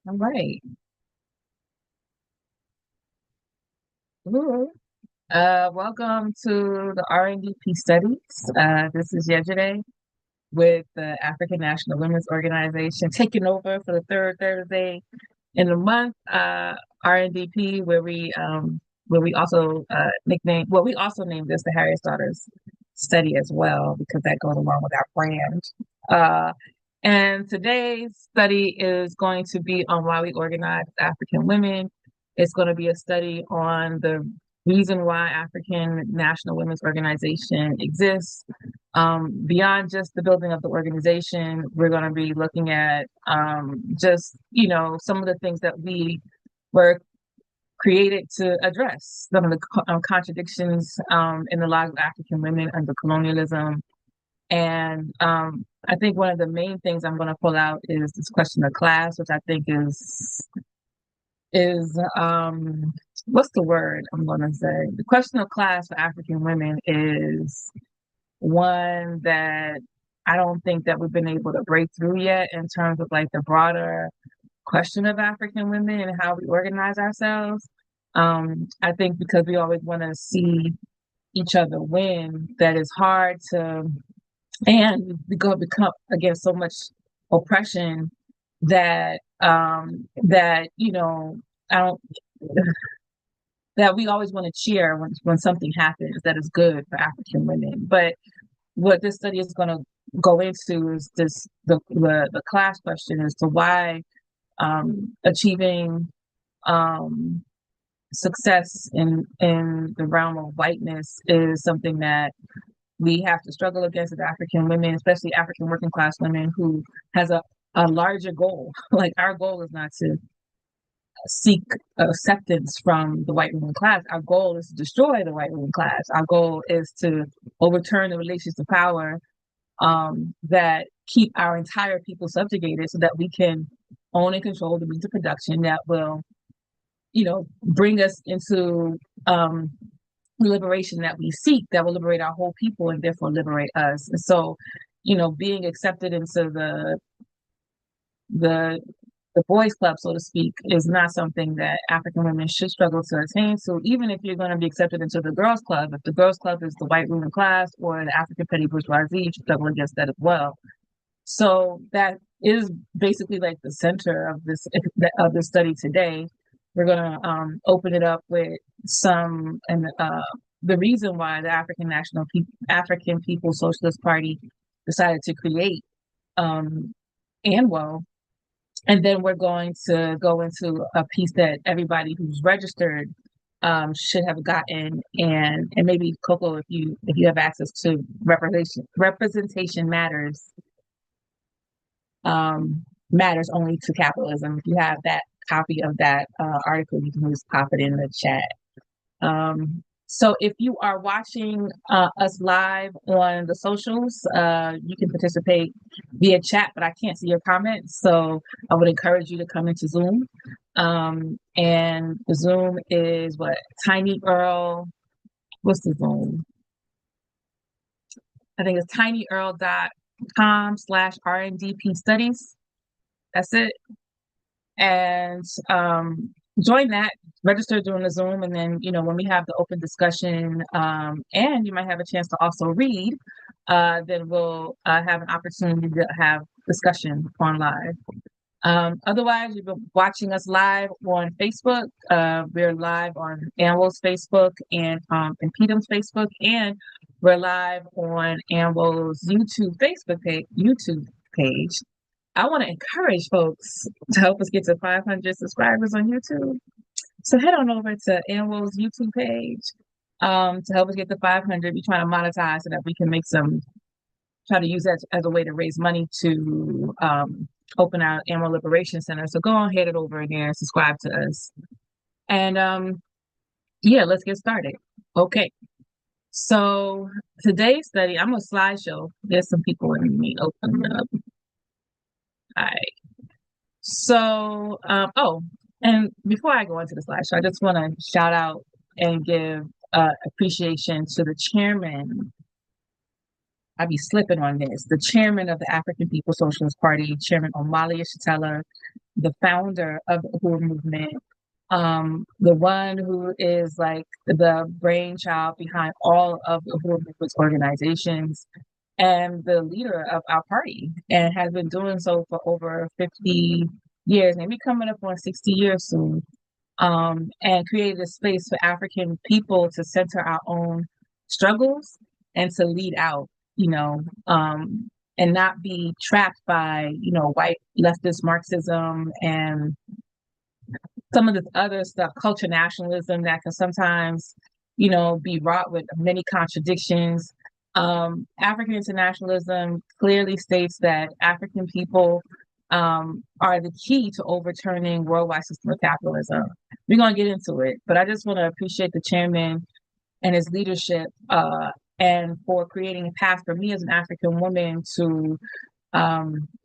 All right. Ooh. Welcome to the RNDP studies. This is yesterday with the African National Women's Organization taking over for the third Thursday in the month. RNDP, where we also we also named this the Harriet Daughters study as well because that goes along with our brand. Uh, and today's study is going to be on why we organize African women. It's going to be a study on the reason why African National Women's Organization exists. Beyond just the building of the organization, we're going to be looking at some of the things that we were created to address, some of the contradictions in the lives of African women under colonialism. And I think one of the main things I'm going to pull out is this question of class, which I think is what's the word I'm going to say? The question of class for African women is one that I don't think that we've been able to break through yet in terms of like the broader question of African women and how we organize ourselves. I think because we always want to see each other win, that is hard to, and we go become against so much oppression that I don't that we always want to cheer when something happens that is good for African women. But what this study is going to go into is the class question as to why achieving success in the realm of whiteness is something that we have to struggle against as African women, especially African working class women who has a larger goal. Like our goal is not to seek acceptance from the white ruling class. Our goal is to destroy the white ruling class. Our goal is to overturn the relations of power that keep our entire people subjugated so that we can own and control the means of production that will, bring us into the liberation that we seek, that will liberate our whole people and therefore liberate us. And so, being accepted into the the boys club, so to speak, is not something that African women should struggle to attain. So even if you're going to be accepted into the girls club, if the girls club is the white ruling class or the African petty bourgeoisie, you should struggle against that as well. So that is basically like the center of this study today. We're going to open it up with the reason why the African People's Socialist Party decided to create ANWO, and then we're going to go into a piece that everybody who's registered should have gotten, and maybe Coco, if you have access to representation matters only to capitalism. If you have that copy of that article, you can just pop it in the chat. So if you are watching us live on the socials, you can participate via chat, but I can't see your comments. So I would encourage you to come into Zoom. And the Zoom is what? Tiny Earl. What's the Zoom? I think it's tinyurl.com/RNDP studies. That's it. And join that, register during the Zoom, and then when we have the open discussion, and you might have a chance to also read, then we'll have an opportunity to have discussion on live. Otherwise, you've been watching us live on Facebook. We're live on ANWO's Facebook and PETM's Facebook, and we're live on ANWO's YouTube page. I want to encourage folks to help us get to 500 subscribers on YouTube. So head on over to ANWO's YouTube page to help us get to 500. We're trying to monetize so that we can try to use that as a way to raise money to open our ANWO Liberation Center. So go on, head it over there and subscribe to us. And let's get started. Okay. So today's study, I'm a slideshow. There's some people in me opening up. All right. So, and before I go into the slideshow, I just want to shout out and give appreciation to the chairman I be slipping on this, the chairman of the African People's Socialist Party, Chairman Omali Yeshitela, the founder of the Uhuru movement, the one who is like the brainchild behind all of the Uhuru movement's organizations, and the leader of our party, and has been doing so for over 50 years, maybe coming up on 60 years soon, and created a space for African people to center our own struggles and to lead out, and not be trapped by, white leftist Marxism and some of this other stuff, culture nationalism that can sometimes, be wrought with many contradictions. African internationalism clearly states that African people are the key to overturning worldwide system of capitalism. We're going to get into it, but I just want to appreciate the chairman and his leadership, and for creating a path for me as an African woman to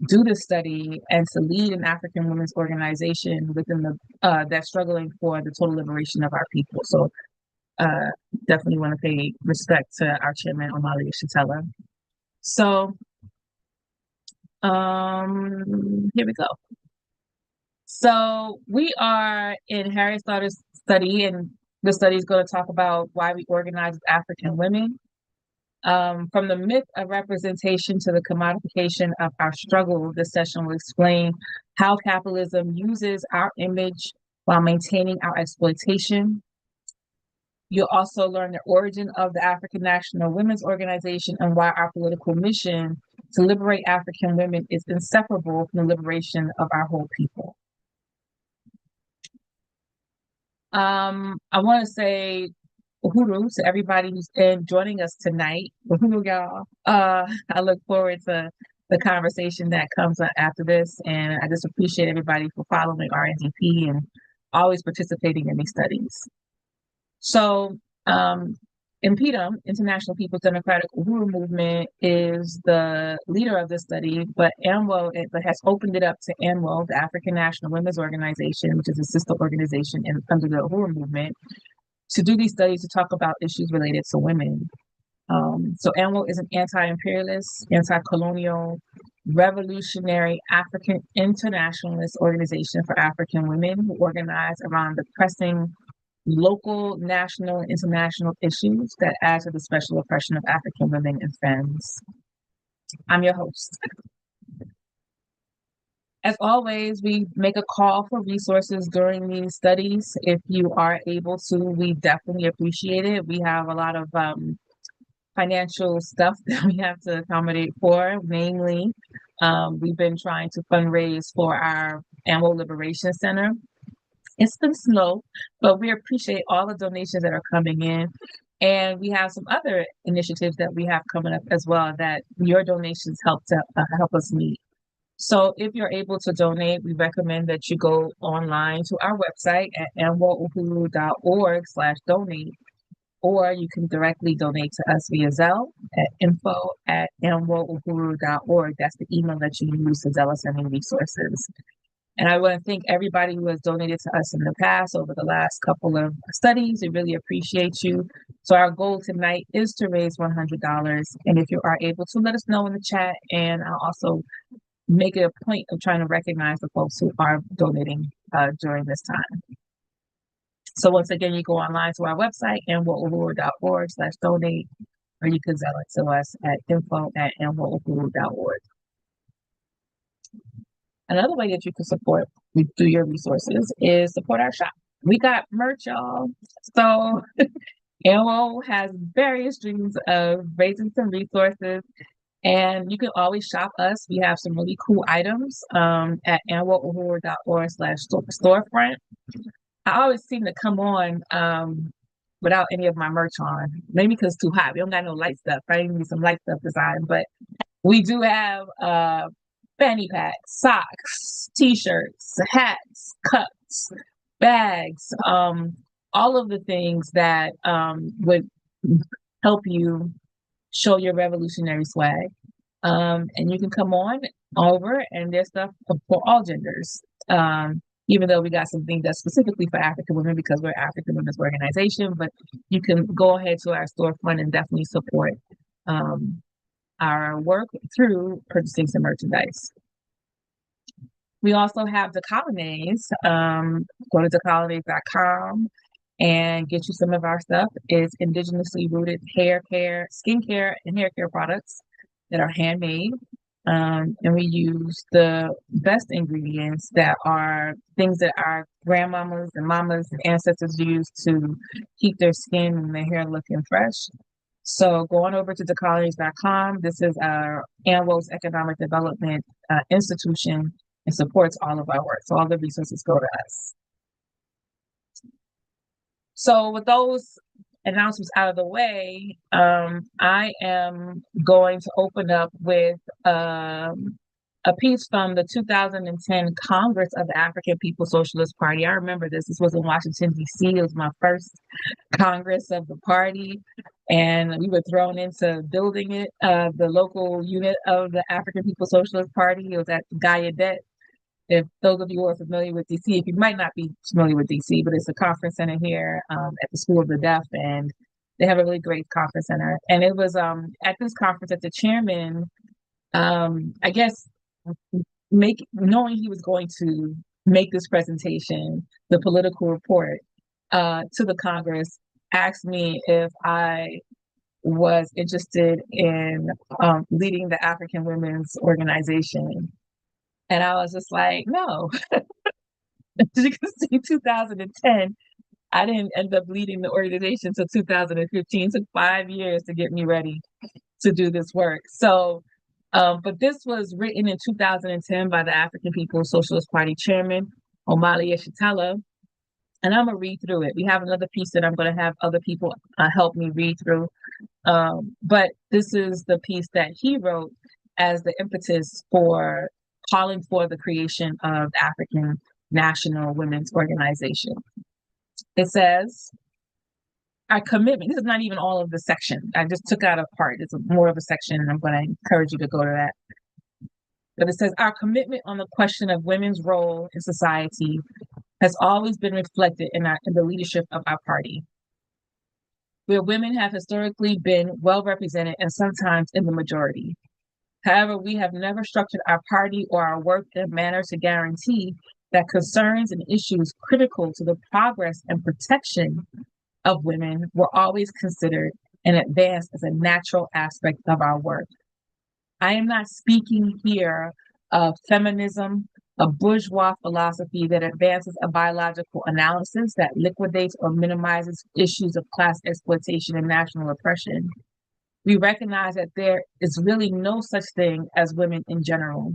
do this study and to lead an African women's organization within the that's struggling for the total liberation of our people. So definitely want to pay respect to our chairman, Omali Yeshitela. So here we go. So we are in Harriet Slaughter's study, and the study is going to talk about why we organize as African women. From the myth of representation to the commodification of our struggle, this session will explain how capitalism uses our image while maintaining our exploitation. You'll also learn the origin of the African National Women's Organization and why our political mission to liberate African women is inseparable from the liberation of our whole people. I want to say Uhuru to everybody who's been joining us tonight. Uhuru, y'all. I look forward to the conversation that comes after this, and I just appreciate everybody for following RNDP and always participating in these studies. So, INPDUM, International People's Democratic Uhuru Movement, is the leader of this study, but ANWO has opened it up to ANWO, the African National Women's Organization, which is a sister organization under the Uhuru Movement, to do these studies to talk about issues related to women. So ANWO is an anti-imperialist, anti-colonial, revolutionary African internationalist organization for African women who organize around the pressing local, national, and international issues that add to the special oppression of African women and femmes. I'm your host. As always, we make a call for resources during these studies. If you are able to, we definitely appreciate it. We have a lot of financial stuff that we have to accommodate for. Namely, we've been trying to fundraise for our Animal Liberation Center. It's been slow, but we appreciate all the donations that are coming in. And we have some other initiatives that we have coming up as well that your donations help us meet. So if you're able to donate, we recommend that you go online to our website at amwouhuru.org/donate, or you can directly donate to us via Zelle at info@amwouhuru.org. That's the email that you use to Zelle us any resources. And I want to thank everybody who has donated to us in the past over the last couple of studies. We really appreciate you. So our goal tonight is to raise $100. And if you are able to, let us know in the chat. And I'll also make it a point of trying to recognize the folks who are donating during this time. So once again, you go online to our website, amwouhuru.org/donate, or you can Zelle it to us at info@amwouhuru.org. Another way that you can support through your resources is support our shop. We got merch, y'all. So ANWO has various streams of raising some resources, and you can always shop us. We have some really cool items at amwouhuru.org/storefront. I always seem to come on without any of my merch on, maybe because it's too hot. We don't got no light stuff. I need some light stuff designed, but we do have fanny packs, socks, t-shirts, hats, cups, bags, all of the things that would help you show your revolutionary swag. And you can come on over, and there's stuff for all genders. Even though we got something that's specifically for African women because we're African Women's Organization, but you can go ahead to our storefront and definitely support our work through purchasing some merchandise. We also have the Colonize. Go to thecolonize.com and get you some of our stuff. It's indigenously rooted hair care, skincare, and hair care products that are handmade. And we use the best ingredients that are things that our grandmamas and mamas and ancestors used to keep their skin and their hair looking fresh. So going over to thecolonize.com, this is our ANWO's Economic Development Institution and supports all of our work. So all the resources go to us. So with those announcements out of the way, I am going to open up with a piece from the 2010 Congress of the African People's Socialist Party. I remember this. This was in Washington, D.C. It was my first Congress of the party, and we were thrown into building it, the local unit of the African People's Socialist Party. It was at Gallaudet. If those of you who are familiar with DC, if you might not be familiar with DC, but it's a conference center here at the School of the Deaf, and they have a really great conference center. And it was at this conference that the chairman, I guess, knowing he was going to make this presentation, the political report to the Congress, asked me if I was interested in leading the African Women's Organization. And I was just like, no. As you can see, 2010, I didn't end up leading the organization until 2015. It took 5 years to get me ready to do this work. So, but this was written in 2010 by the African People's Socialist Party chairman, Omali Yeshitela. And I'm going to read through it. We have another piece that I'm going to have other people help me read through. But this is the piece that he wrote as the impetus for calling for the creation of the African National Women's Organization. It says, our commitment, this is not even all of the section. I just took out a part. It's more of a section, and I'm going to encourage you to go to that. But it says, our commitment on the question of women's role in society has always been reflected in the leadership of our party, where women have historically been well represented and sometimes in the majority. However, we have never structured our party or our work in a manner to guarantee that concerns and issues critical to the progress and protection of women were always considered and advanced as a natural aspect of our work. I am not speaking here of feminism, a bourgeois philosophy that advances a biological analysis that liquidates or minimizes issues of class exploitation and national oppression. We recognize that there is really no such thing as women in general,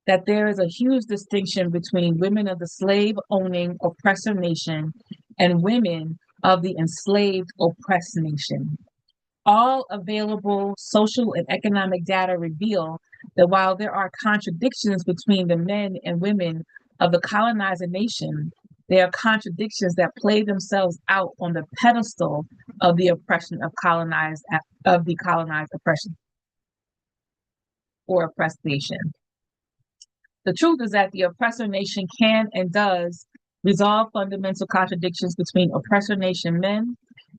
that there is a huge distinction between women of the slave-owning oppressor nation and women of the enslaved oppressed nation. All available social and economic data reveal that while there are contradictions between the men and women of the colonizer nation, there are contradictions that play themselves out on the pedestal of the oppression of the colonized oppression or oppressed nation. The truth is that the oppressor nation can and does resolve fundamental contradictions between oppressor nation men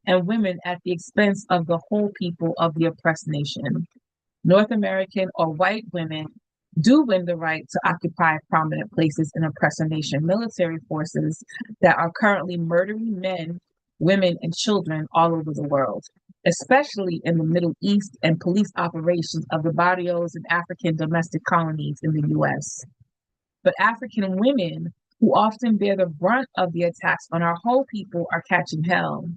and women at the expense of the whole people of the oppressed nation. North American or white women do win the right to occupy prominent places in oppressor nation military forces that are currently murdering men, women, and children all over the world, especially in the Middle East and police operations of the barrios and African domestic colonies in the US. But African women, who often bear the brunt of the attacks on our whole people, are catching hell.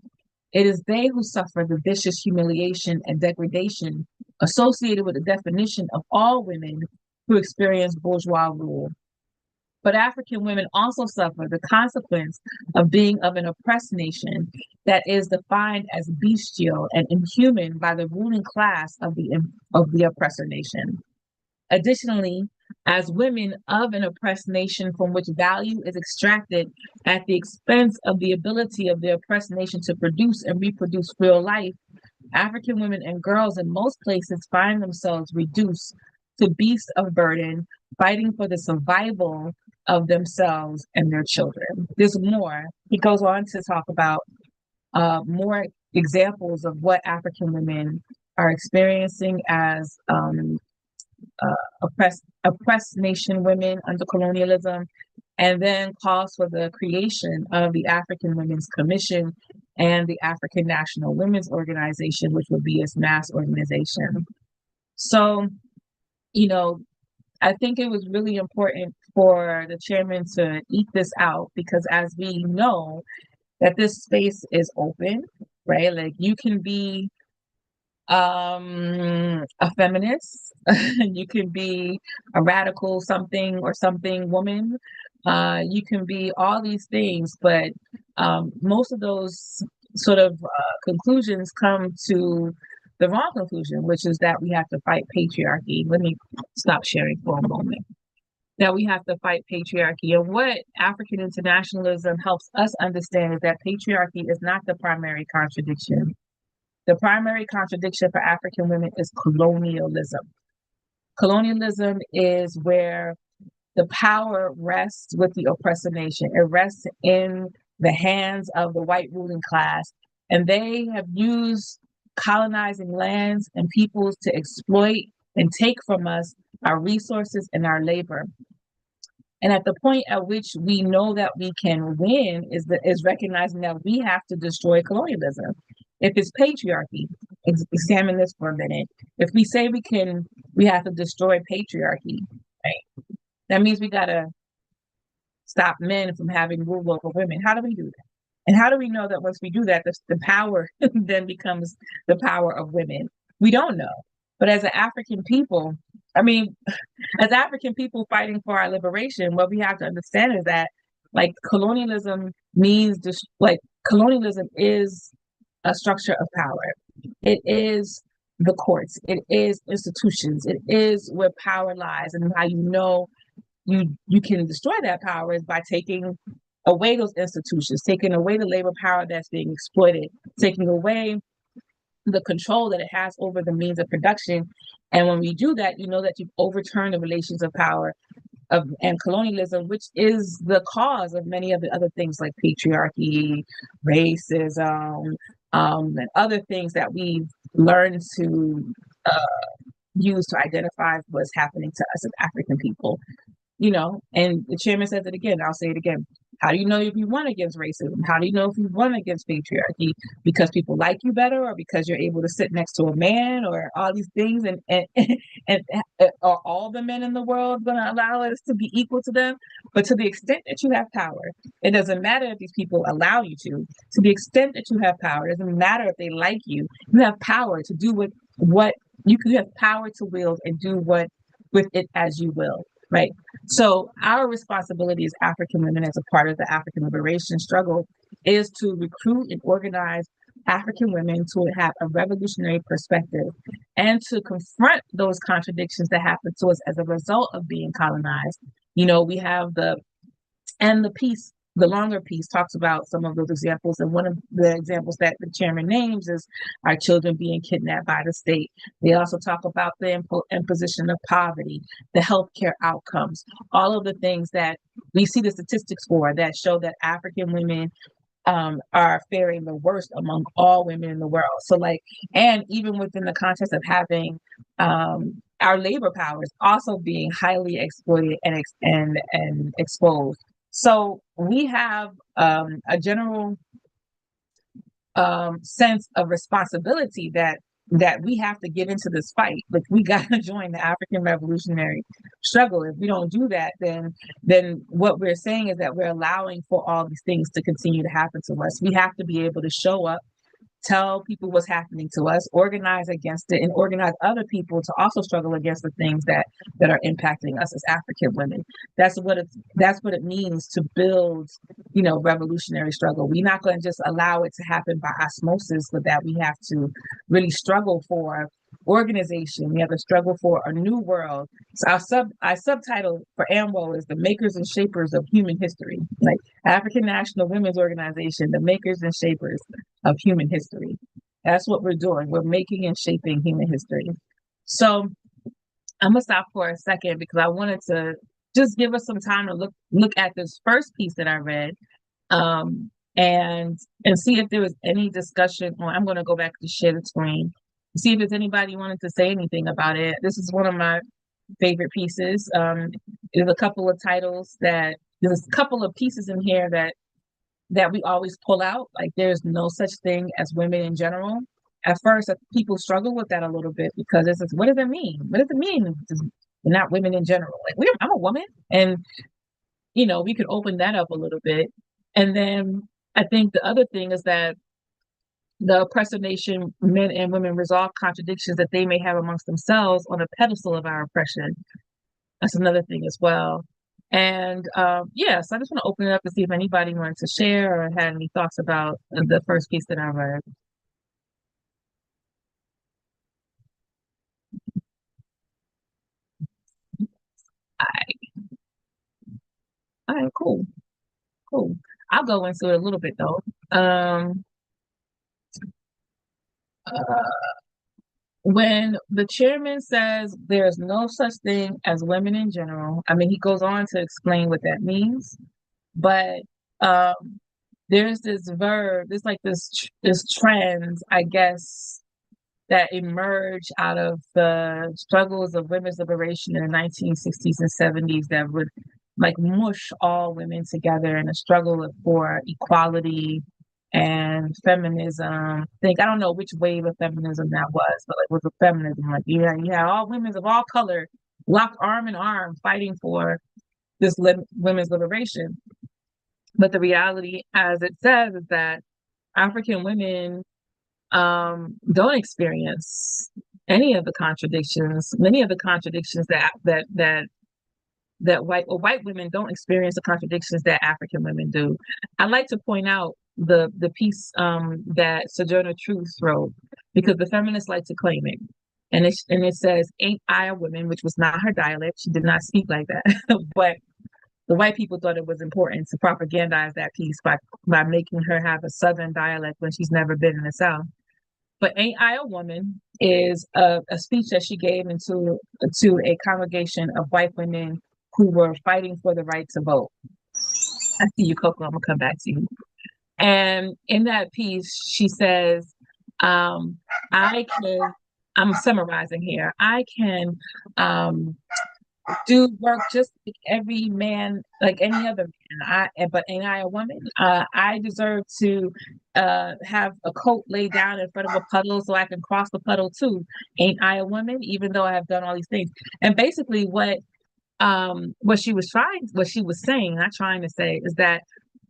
It is they who suffer the vicious humiliation and degradation associated with the definition of all women who experience bourgeois rule. But African women also suffer the consequence of being of an oppressed nation that is defined as bestial and inhuman by the ruling class of the oppressor nation. Additionally, as women of an oppressed nation from which value is extracted at the expense of the ability of the oppressed nation to produce and reproduce real life, African women and girls in most places find themselves reduced to beasts of burden, fighting for the survival of themselves and their children. There's more. He goes on to talk about more examples of what African women are experiencing as oppressed nation women under colonialism, and then calls for the creation of the African Women's Commission and the African National Women's Organization, which would be its mass organization. So, you know, I think it was really important for the chairman to eke this out, because as we know that this space is open, right? Like, you can be a feminist, you can be a radical something or something woman, you can be all these things, but most of those sort of conclusions come to the wrong conclusion, which is that we have to fight patriarchy. Let me stop sharing for a moment. That we have to fight patriarchy. And what African internationalism helps us understand is that patriarchy is not the primary contradiction. The primary contradiction for African women is colonialism. Colonialism is where the power rests with the oppressor nation. It rests in the hands of the white ruling class. And they have used colonizing lands and peoples to exploit and take from us our resources and our labor. And at the point at which we know that we can win is recognizing that we have to destroy colonialism. If it's patriarchy, examine this for a minute. If we say we have to destroy patriarchy, right? That means we gotta stop men from having rule over women. How do we do that? And how do we know that once we do that, the power then becomes the power of women? We don't know. But as an African people, as African people fighting for our liberation, what we have to understand is that, like, colonialism is a structure of power. It is the courts. It is institutions. It is where power lies, and how you know you can destroy that power is by taking away those institutions, taking away the labor power that's being exploited, taking away the control that it has over the means of production. And when we do that, you know that you've overturned the relations of power and colonialism, which is the cause of many of the other things like patriarchy, racism, and other things that we've learned to use to identify what's happening to us as African people. And the chairman says it again, I'll say it again. How do you know if you won against racism? How do you know if you won against patriarchy? Because people like you better, or because you're able to sit next to a man, or all these things? And are all the men in the world going to allow us to be equal to them? But to the extent that you have power, it doesn't matter if these people allow you to. To the extent that you have power, it doesn't matter if they like you. You have power to do what you have power to wield and do what with it as you will. Right. So our responsibility as African women, as a part of the African liberation struggle, is to recruit and organize African women to have a revolutionary perspective and to confront those contradictions that happen to us as a result of being colonized. We have the piece. The longer piece talks about some of those examples, and one of the examples that the chairman names is our children being kidnapped by the state. They also talk about the imposition of poverty, the healthcare outcomes, all of the things that we see the statistics for that show that African women are faring the worst among all women in the world. So, and even within the context of having our labor powers also being highly exploited and exposed. So we have a general sense of responsibility that we have to get into this fight. Like, we got to join the African revolutionary struggle. If we don't do that, then what we're saying is that we're allowing for all these things to continue to happen to us. We have to be able to show up, tell people what's happening to us, organize against it, and organize other people to also struggle against the things that are impacting us as African women. That's what it means to build, revolutionary struggle. We're not going to just allow it to happen by osmosis, but that we have to really struggle for organization. We have to struggle for a new world. So our subtitle for AMWO is The Makers and Shapers of Human History. Like, African National Women's Organization, the makers and shapers of human history. That's what we're doing. We're making and shaping human history. So I'm gonna stop for a second because I wanted to just give us some time to look at this first piece that I read, and see if there was any discussion on. I'm going to go back to share the screen see if there's anybody wanted to say anything about it. This is one of my favorite pieces. There's a couple of titles that there's a couple of pieces in here that we always pull out. Like there's no such thing as women in general. At first, people struggle with that a little bit because it's what does it mean? What does it mean? Not women in general. Like I'm a woman, and we could open that up a little bit. And then I think the other thing is that the oppressive nation, men and women, resolve contradictions that they may have amongst themselves on a pedestal of our oppression. That's another thing as well. And yeah, so I just want to open it up to see if anybody wanted to share or had any thoughts about the first piece that I read. All right, cool, cool. I'll go into it a little bit though. Uh, when the chairman says there's no such thing as women in general, I mean, he goes on to explain what that means, but um, there's this verb, there's like this trend, I guess, that emerged out of the struggles of women's liberation in the 1960s and 70s that would like mush all women together in a struggle for equality and feminism. I don't know which wave of feminism that was, but like with the feminism, like you had all women of all color locked arm in arm fighting for this women's liberation. But the reality, as it says, is that African women don't experience any of the contradictions, many of the contradictions that white women don't experience the contradictions that African women do. I like to point out the piece that Sojourner Truth wrote because the feminists like to claim it. And it says, "Ain't I a woman," which was not her dialect. She did not speak like that, but the white people thought it was important to propagandize that piece by making her have a Southern dialect when she's never been in the South. But "Ain't I a Woman" is a speech that she gave to a congregation of white women who were fighting for the right to vote. I see you, Coco. I'm gonna come back to you. And in that piece, she says, I can, I'm summarizing here, I can do work just like every man, like any other man. But ain't I a woman? I deserve to have a coat laid down in front of a puddle so I can cross the puddle too. Ain't I a woman? Even though I have done all these things. And basically, what she was saying, not trying to say, is that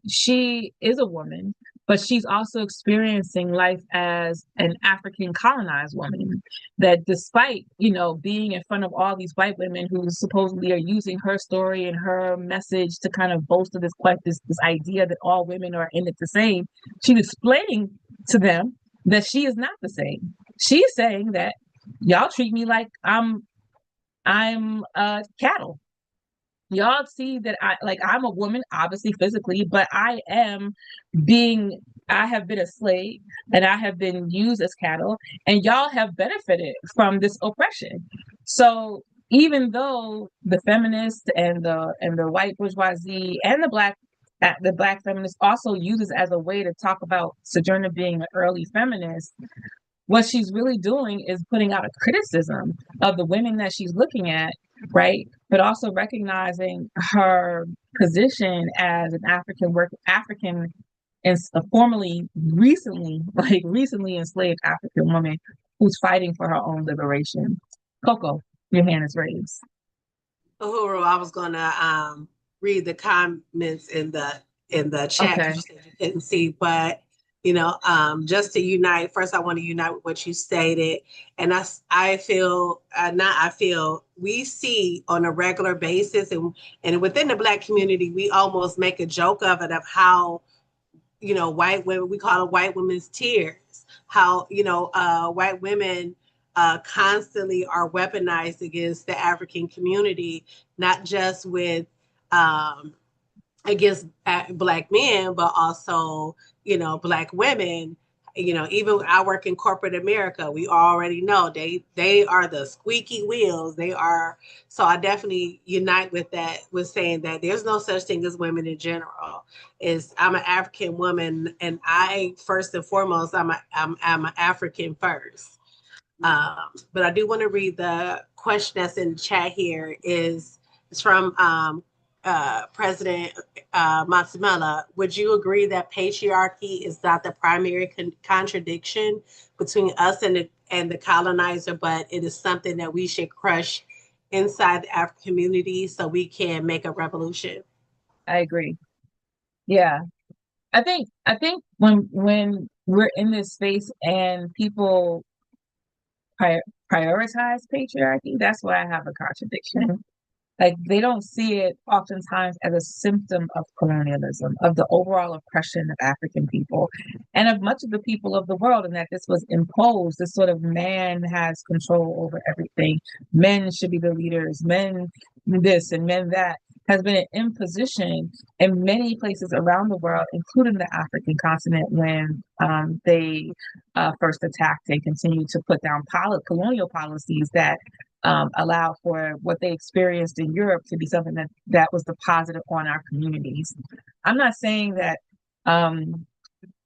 she is a woman, but she's also experiencing life as an African colonized woman. That despite, being in front of all these white women who supposedly are using her story and her message to kind of bolster this idea that all women are in it the same, she's explaining to them that she is not the same. She's saying that y'all treat me like I'm cattle. Y'all see that I'm a woman, obviously physically, but I have been a slave and I have been used as cattle, and y'all have benefited from this oppression. So even though the feminists and the white bourgeoisie and the black feminists also uses as a way to talk about Sojourner being an early feminist, what she's really doing is putting out a criticism of the women that she's looking at, right? But also recognizing her position as an African and recently enslaved African woman who's fighting for her own liberation. Coco, your hand is raised. Uhuru, I was gonna read the comments in the chat because Okay. you said you couldn't see, but just to unite. First, I want to unite with what you stated, and I feel not I feel we see on a regular basis, and within the Black community, we almost make a joke of it, of how white women, we call it white women's tears, how white women constantly are weaponized against the African community, not just with against Black men, but also Black women. Even I work in corporate America, we already know they are the squeaky wheels. They are. So I definitely unite with that, with saying that there's no such thing as women in general. I'm an African woman, and I first and foremost, I'm an African first. But I do want to read the question that's in the chat here. It's from President Matsamela. Would you agree that patriarchy is not the primary contradiction between us and the colonizer, but it is something that we should crush inside the African community so we can make a revolution? I agree. Yeah. I think when we're in this space and people prioritize patriarchy, that's why I have a contradiction. Like they don't see it oftentimes as a symptom of colonialism, of the overall oppression of African people and of much of the people of the world, and that this was imposed. This sort of man has control over everything. Men should be the leaders, men this and men that has been an imposition in many places around the world, including the African continent, when they first attacked and continued to put down colonial policies that allow for what they experienced in Europe to be something that was the positive on our communities. I'm not saying that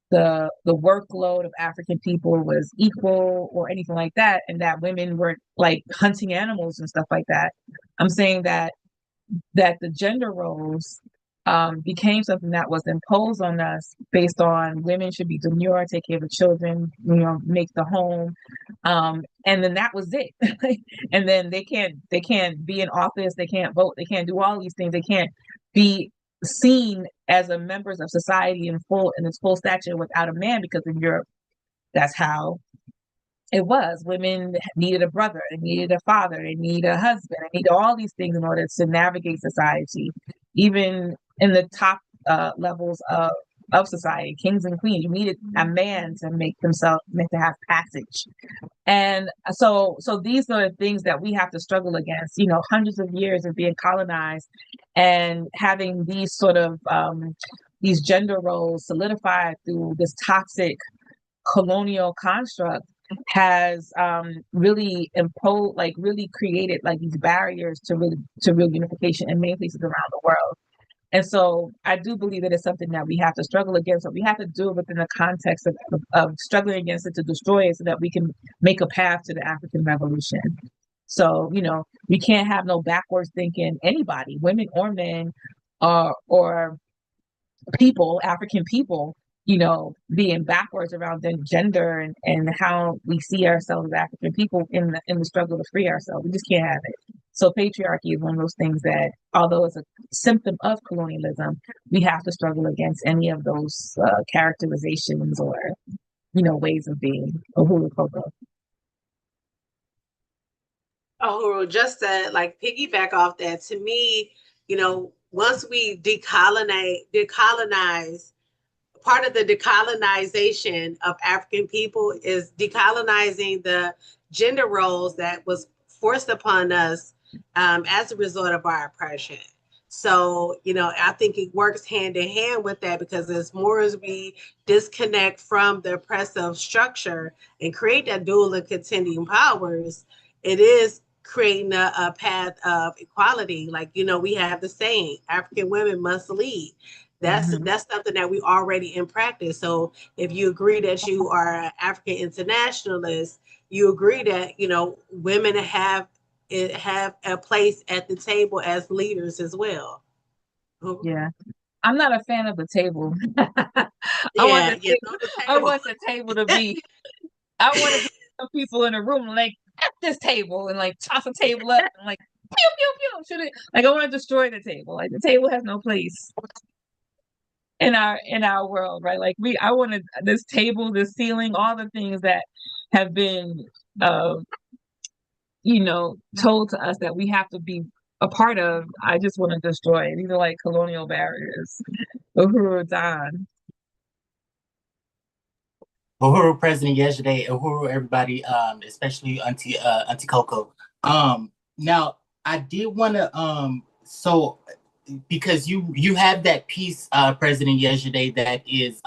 the workload of African people was equal or anything like that, and that women were like hunting animals and stuff like that. I'm saying that the gender roles became something that was imposed on us based on women should be demure, take care of the children, make the home, and then that was it. And then they can't be in office, they can't vote, they can't do all these things, they can't be seen as a members of society in its full stature without a man, because in Europe, that's how it was. Women needed a brother, they needed a father, they needed a husband, they needed all these things in order to navigate society, even in the top levels of society, kings and queens. You needed a man to make to have passage. And so these are the things that we have to struggle against, hundreds of years of being colonized and having these sort of these gender roles solidified through this toxic colonial construct has really imposed, like really created like these barriers to real unification in many places around the world. And so I do believe that it's something that we have to struggle against, but we have to do it within the context of struggling against it to destroy it so that we can make a path to the African Revolution. So, we can't have no backwards thinking anybody, women or men, or people, African people, being backwards around gender and how we see ourselves as African people in the struggle to free ourselves. We just can't have it. So patriarchy is one of those things that, although it's a symptom of colonialism, we have to struggle against any of those characterizations or, ways of being. Uhuru Coco. Oh, just to like piggyback off that, to me, once we decolonize, part of the decolonization of African people is decolonizing the gender roles that was forced upon us as a result of our oppression. So, I think it works hand in hand with that, because as more as we disconnect from the oppressive structure and create that dual and contending powers, it is creating a path of equality. Like, we have the saying, African women must lead. That's something that we already in practice. So if you agree that you are an African internationalist, you agree that, women have a place at the table as leaders as well. Yeah. I'm not a fan of the table. I want the table to be, I want to be some people in a room like at this table and like toss a table up and like pew pew pew. I want to destroy the table. Like the table has no place in our world, right? Like I wanted this table, this ceiling, all the things that have been told to us that we have to be a part of. I just want to destroy. These are like colonial barriers. Uhuru Don. Uhuru president yesterday. Uhuru everybody, especially Auntie Coco. Now I did want to so because you have that piece, President yesterday, that is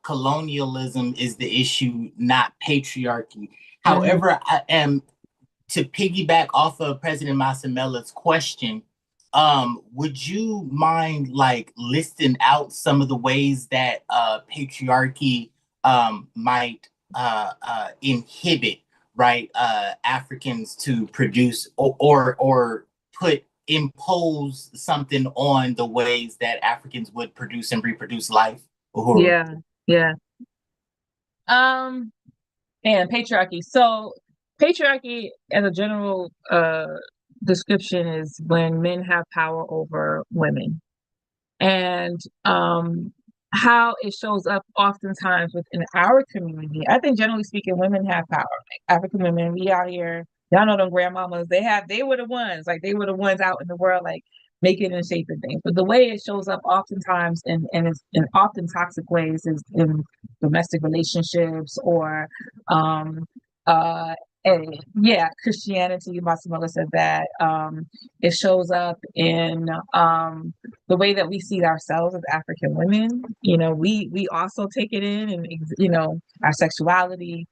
colonialism is the issue, not patriarchy. However, I am to piggyback off of President Masamela's question. Would you mind like listing out some of the ways that patriarchy might inhibit, right, Africans to produce or impose something on the ways that Africans would produce and reproduce life? Uhuru. Yeah, yeah. And patriarchy. So patriarchy as a general description is when men have power over women. And how it shows up oftentimes within our community. I think generally speaking, women have power. Like African women, we out here, y'all know them grandmamas, they were the ones, like they were the ones out in the world, like making and shaping things. But the way it shows up oftentimes and it's in often toxic ways is in domestic relationships or uh and yeah, Christianity, Masamela said that. It shows up in the way that we see ourselves as African women. You know, we also take it in and, you know, our sexuality.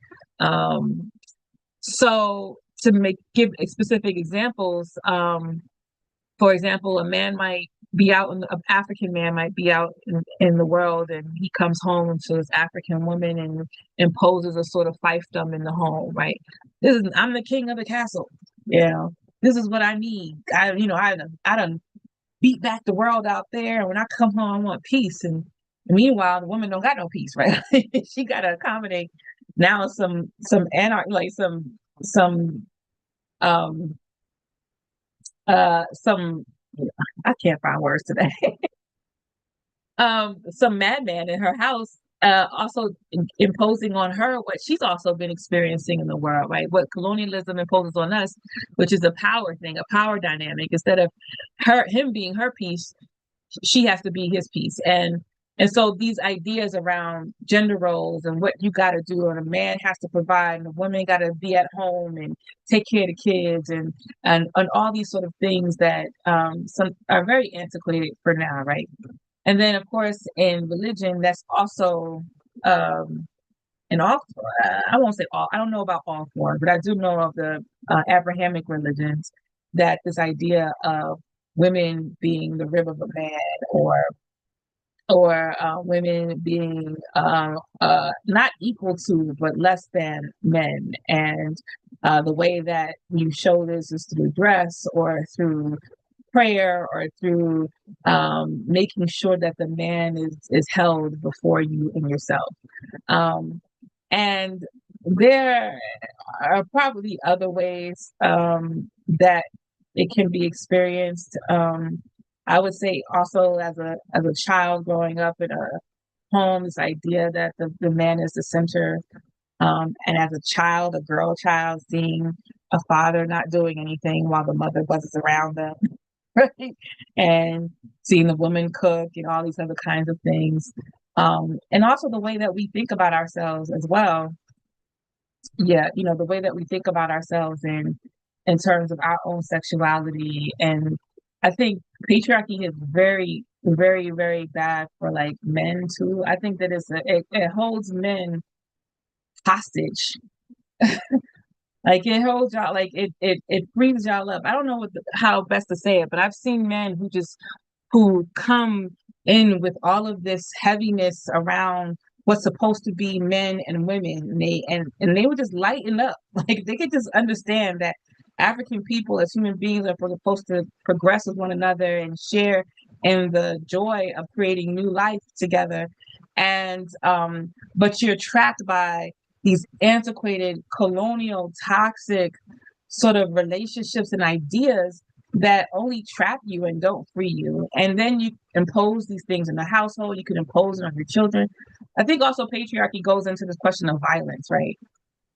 So to give specific examples, for example, a man might be out an African man might be out in the world and he comes home to his African woman and imposes a sort of fiefdom in the home, right? I'm the king of the castle, you know, this is what I need. I done beat back the world out there. And when I come home, I want peace. And meanwhile, the woman don't got no peace, right? She gotta accommodate now some anarchy, like um some I can't find words today. Some madman in her house, also imposing on her what she's also been experiencing in the world, right? What colonialism imposes on us, which is a power thing, a power dynamic. Instead of him being her piece, she has to be his piece. And so these ideas around gender roles and what you got to do, and a man has to provide, and the woman got to be at home and take care of the kids, and all these sort of things that some are very antiquated for now, right? And then, of course, in religion, that's also in all. I won't say all. I don't know about all four, but I do know of the Abrahamic religions that this idea of women being the rib of a man, or women being not equal to, but less than men. And the way that you show this is through dress or through prayer or through making sure that the man is held before you and yourself. And there are probably other ways that it can be experienced. I would say also as a child growing up in a home, this idea that the man is the center. And as a child, a girl child, seeing a father not doing anything while the mother buzzes around them, right? And seeing the woman cook and all these other kinds of things. And also the way that we think about ourselves as well. Yeah, you know, the way that we think about ourselves in terms of our own sexuality. And I think patriarchy is very, very, very bad for like men too. I think that it holds men hostage. Like it holds y'all, like it frees y'all up. I don't know how best to say it, but I've seen men who come in with all of this heaviness around what's supposed to be men and women, and they would just lighten up. Like they could just understand that African people as human beings are supposed to progress with one another and share in the joy of creating new life together. And but you're trapped by these antiquated, colonial, toxic sort of relationships and ideas that only trap you and don't free you. And then you impose these things in the household, you can impose it on your children. I think also patriarchy goes into this question of violence, right?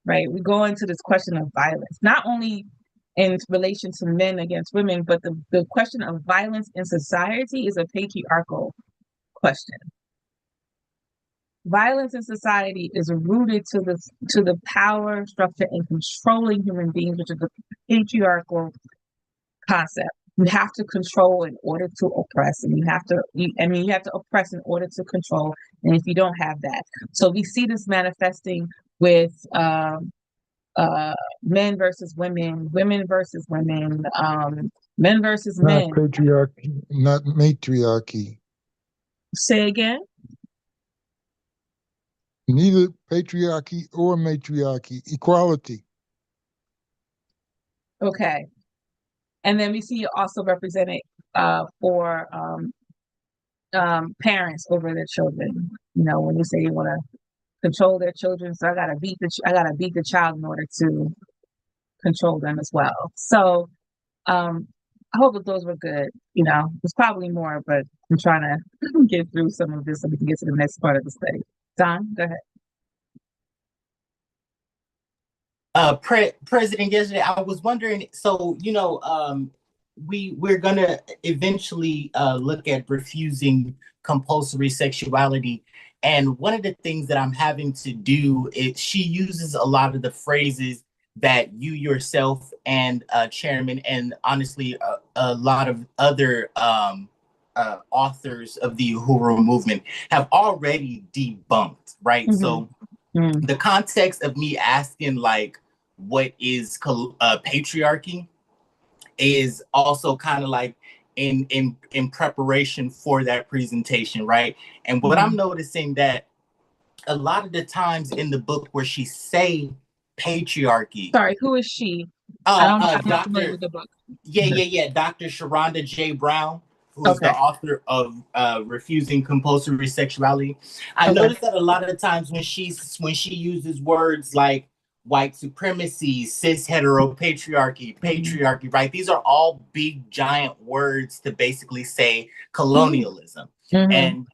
Right. We go into this question of violence, not only in relation to men against women, but the question of violence in society is a patriarchal question. Violence in society is rooted to the power structure and controlling human beings, which is a patriarchal concept. You have to control in order to oppress, and you have to oppress in order to control. And if you don't have that, so we see this manifesting with men versus women, women versus women, men versus men. Not patriarchy, not matriarchy. Say again. Neither patriarchy or matriarchy, equality. Okay. And then we see you also represented for parents over their children. You know, when you say you want to control their children, so I gotta beat the child in order to control them as well. So I hope that those were good. You know, there's probably more, but I'm trying to get through some of this so we can get to the next part of the study. Don, go ahead. President, yesterday I was wondering, so we're gonna eventually look at refusing compulsory sexuality, and one of the things that I'm having to do is she uses a lot of the phrases that you yourself and chairman and honestly a lot of other authors of the Uhuru movement have already debunked, right? Mm-hmm. So the context of me asking like what is patriarchy is also kind of like in preparation for that presentation, right? And what I'm noticing that a lot of the times in the book where she say patriarchy. Sorry, who is she? I'm not familiar with the book. Yeah. Dr. Sharonda J. Brown, who's the author of Refusing Compulsory Sexuality. I noticed that a lot of the times when she uses words like white supremacy, cis heteropatriarchy, patriarchy, right? These are all big giant words to basically say colonialism. And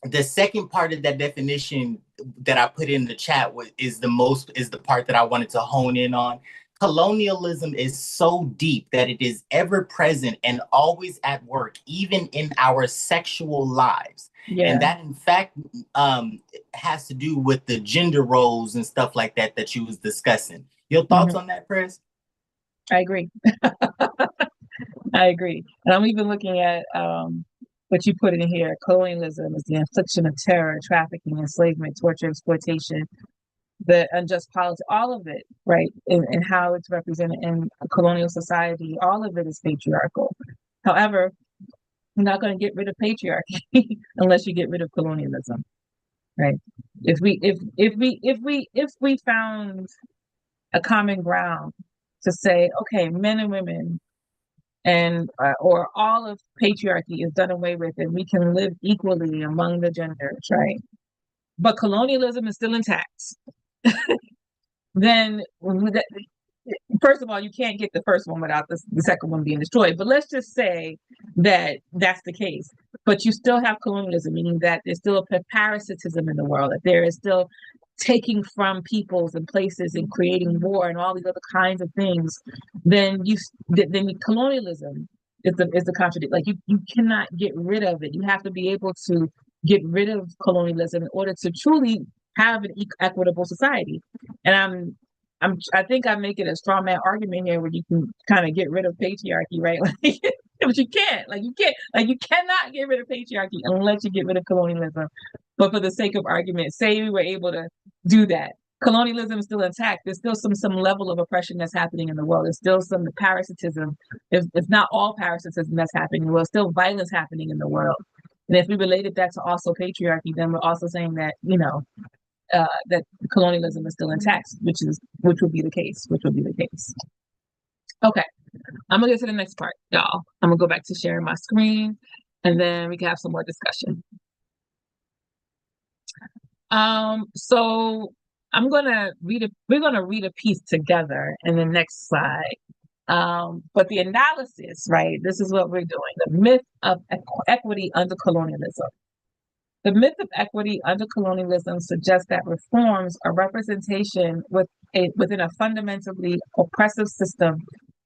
the second part of that definition that I put in the chat is the part that I wanted to hone in on. Colonialism is so deep that it is ever present and always at work, even in our sexual lives. Yeah. And that, in fact, has to do with the gender roles and stuff like that that you was discussing. Your thoughts on that, Press? I agree. I agree. And I'm even looking at what you put in here. Colonialism is the infliction of terror, trafficking, enslavement, torture, exploitation, the unjust policy, all of it, right? And how it's represented in a colonial society, all of it is patriarchal. However, you're not going to get rid of patriarchy unless you get rid of colonialism, right? If we found a common ground to say, okay, men and women and or all of patriarchy is done away with and we can live equally among the genders, right? But colonialism is still intact. Then first of all, you can't get the first one without the second one being destroyed. But let's just say that that's the case. But you still have colonialism, meaning that there's still a parasitism in the world, that there is still taking from peoples and places and creating war and all these other kinds of things. Then colonialism is the contradiction. Like you cannot get rid of it. You have to be able to get rid of colonialism in order to truly have an equitable society. And I think I'm making a straw man argument here where you can kind of get rid of patriarchy, right? But you can't. You cannot get rid of patriarchy unless you get rid of colonialism. But for the sake of argument, say we were able to do that. Colonialism is still intact. There's still some level of oppression that's happening in the world. There's still some parasitism. It's not all parasitism that's happening. There's still violence happening in the world. And if we related that to also patriarchy, then we're also saying that, that colonialism is still intact, which would be the case. Okay, I'm gonna get to the next part, y'all. I'm gonna go back to sharing my screen, and then we can have some more discussion. So we're gonna read a piece together in the next slide. But the analysis, right? This is what we're doing. The myth of equity under colonialism. The myth of equity under colonialism suggests that reforms or representation within a fundamentally oppressive system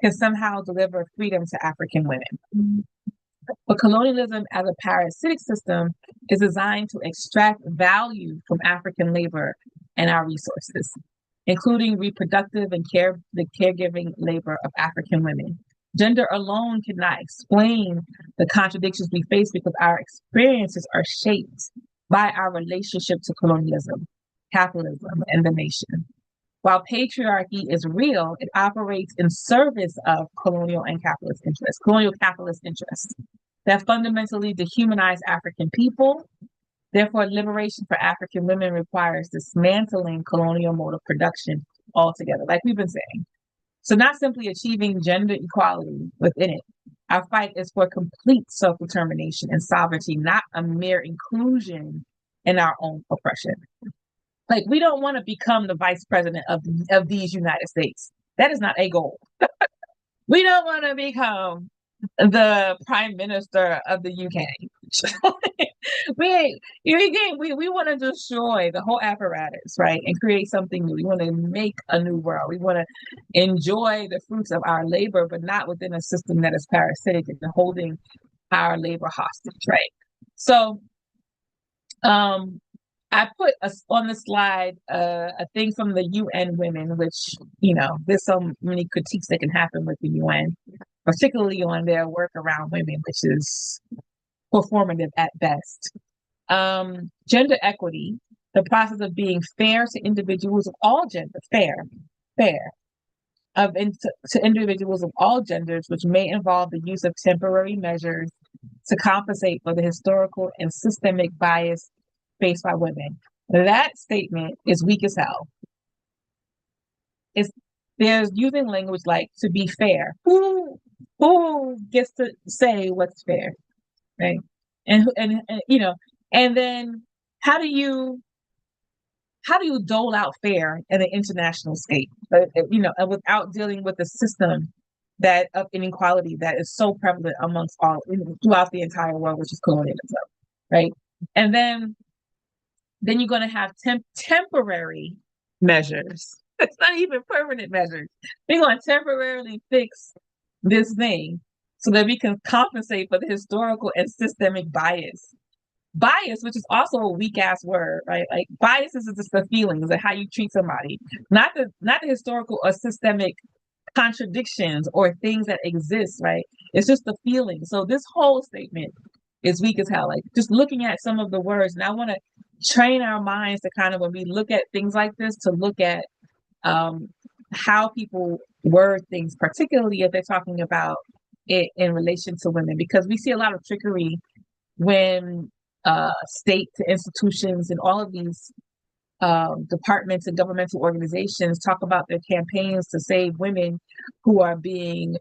can somehow deliver freedom to African women. But colonialism as a parasitic system is designed to extract value from African labor and our resources, including reproductive and the caregiving labor of African women. Gender alone cannot explain the contradictions we face because our experiences are shaped by our relationship to colonialism, capitalism, and the nation. While patriarchy is real, it operates in service of colonial capitalist interests that fundamentally dehumanize African people Therefore, liberation for African women requires dismantling colonial mode of production altogether, like we've been saying. So not simply achieving gender equality within it. Our fight is for complete self-determination and sovereignty, not a mere inclusion in our own oppression. Like, we don't want to become the vice president of these United States. That is not a goal. We don't want to become the prime minister of the UK. we want to destroy the whole apparatus, right, and create something new. We want to make a new world. We want to enjoy the fruits of our labor, but not within a system that is parasitic and holding our labor hostage, right? So, I put on the slide a thing from the UN Women, which, there's so many critiques that can happen with the UN, particularly on their work around women, which is performative at best. Gender equity, the process of being fair to individuals of all genders, fair, to individuals of all genders, which may involve the use of temporary measures to compensate for the historical and systemic bias faced by women. That statement is weak as hell. There's using language like to be fair. Who gets to say what's fair, right? And then how do you dole out fair in an international state, without dealing with the system that of inequality that is so prevalent amongst throughout the entire world, which is colonialism, right? And then you're going to have temporary measures. It's not even permanent measures. We're going to temporarily fix this thing so that we can compensate for the historical and systemic bias. Bias, which is also a weak ass word, right? Like, bias is just the feelings of how you treat somebody, not the historical or systemic contradictions or things that exist, right? It's just the feeling. So this whole statement is weak as hell. Like, just looking at some of the words, and I want to train our minds to kind of, when we look at things like this, to look at how people word things, particularly if they're talking about it in relation to women, because we see a lot of trickery when state institutions and all of these departments and governmental organizations talk about their campaigns to save women who are being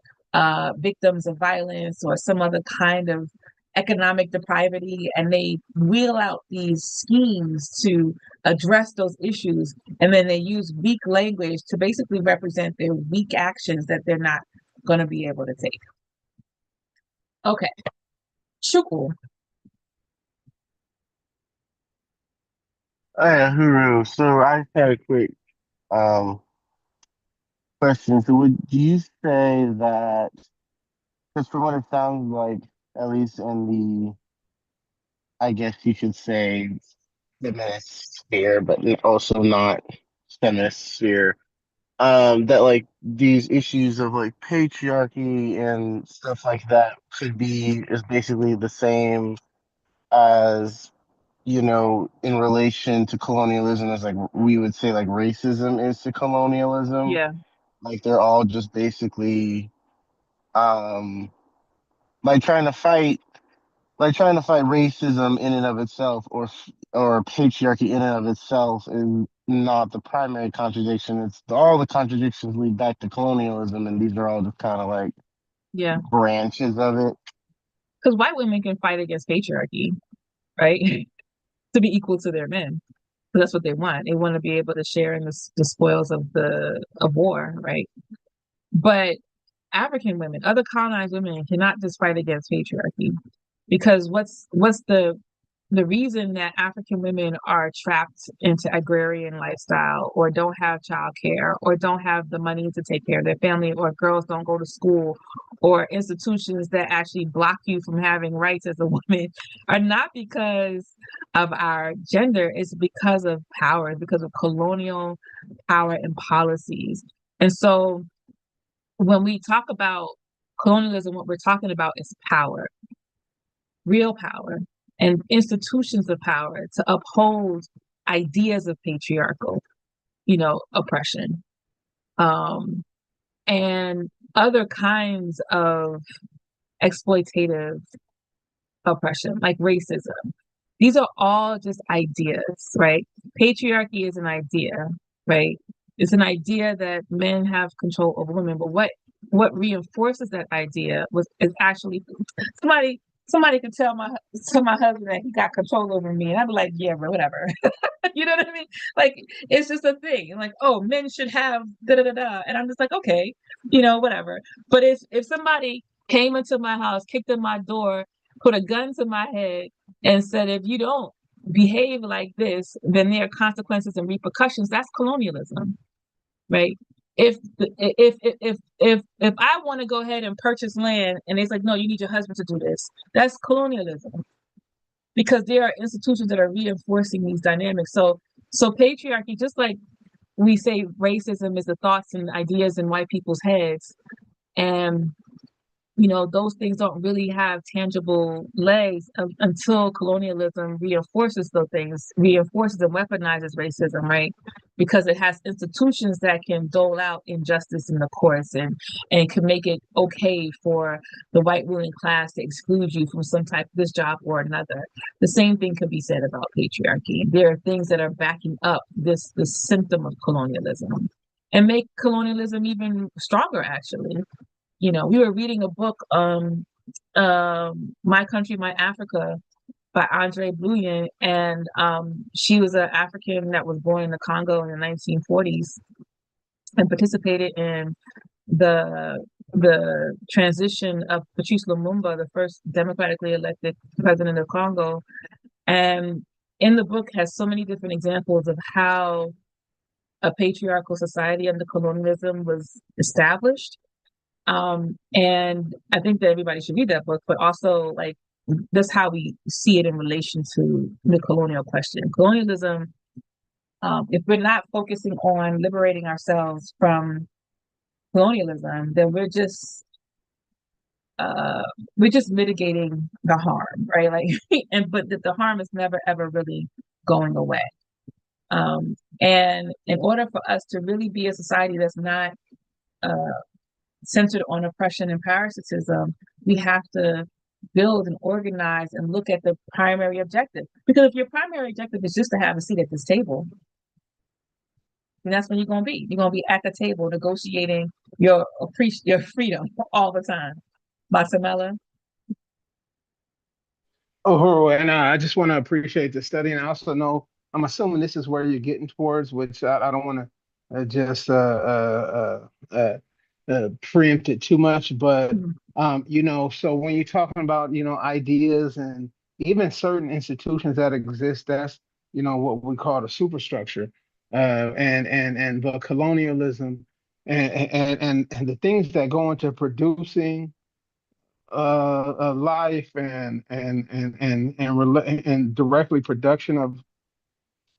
victims of violence or some other kind of economic depravity, and they wheel out these schemes to address those issues, and then they use weak language to basically represent their weak actions that they're not going to be able to take. Okay. Shukwu. Yeah, Huru. So I just had a quick um question. So do you say that, because from what it sounds like, at least in the, I guess you should say, feminist sphere, but also not feminist sphere, that like these issues of like patriarchy and stuff like that is basically the same as, in relation to colonialism, as like we would say like racism is to colonialism. Yeah. Like they're all just basically um like trying to fight racism in and of itself, or patriarchy in and of itself, is not the primary contradiction. It's all the contradictions lead back to colonialism, and these are all just kind of like Yeah. branches of it. Because white women can fight against patriarchy, right? To be equal to their men. So that's what they want. They want to be able to share in the spoils of war, right? But African women, other colonized women, cannot just fight against patriarchy, because what's the reason that African women are trapped into agrarian lifestyle, or don't have childcare, or don't have the money to take care of their family, or girls don't go to school, or institutions that actually block you from having rights as a woman, are not because of our gender. It's because of power, because of colonial power and policies. And so when we talk about colonialism, what we're talking about is power, real power, and institutions of power to uphold ideas of patriarchal, oppression, and other kinds of exploitative oppression, like racism, These are all just ideas, right? Patriarchy is an idea, right? It's an idea that men have control over women, but what reinforces that idea is actually somebody could tell my husband that he got control over me, and I'd be like, yeah, bro, whatever. You know what I mean? Like, it's just a thing. Like, oh, men should have da da da da, and I'm just like, okay, whatever. But if somebody came into my house, kicked in my door, put a gun to my head, and said, if you don't behave like this, then there are consequences and repercussions. That's colonialism, right? If I want to go ahead and purchase land, and it's like, no, you need your husband to do this, that's colonialism, because there are institutions that are reinforcing these dynamics. So patriarchy, just like we say racism is the thoughts and ideas in white people's heads, and those things don't really have tangible legs until colonialism reinforces those things, reinforces and weaponizes racism, right? Because it has institutions that can dole out injustice in the courts and can make it okay for the white ruling class to exclude you from some type of this job or another. The same thing can be said about patriarchy. There are things that are backing up this symptom of colonialism and make colonialism even stronger, actually. We were reading a book, My Country, My Africa by Andre Blouin, and she was an African that was born in the Congo in the 1940s and participated in the transition of Patrice Lumumba, the first democratically elected president of Congo. And in the book has so many different examples of how a patriarchal society under colonialism was established. And I think that everybody should read that book, but also, like, that's how we see it in relation to the colonial question. Colonialism, if we're not focusing on liberating ourselves from colonialism, then we're just mitigating the harm, right? Like, but the harm is never ever really going away. And in order for us to really be a society that's not centered on oppression and parasitism, we have to build and organize and look at the primary objective. Because if your primary objective is just to have a seat at this table, then that's when you're going to be. You're going to be at the table negotiating your freedom all the time. Basamela? Oh, and I just want to appreciate the study, and I also know I'm assuming this is where you're getting towards, which I don't want to just preempt it too much, but so when you're talking about ideas and even certain institutions that exist, that's what we call the superstructure, and the colonialism and the things that go into producing life and directly production of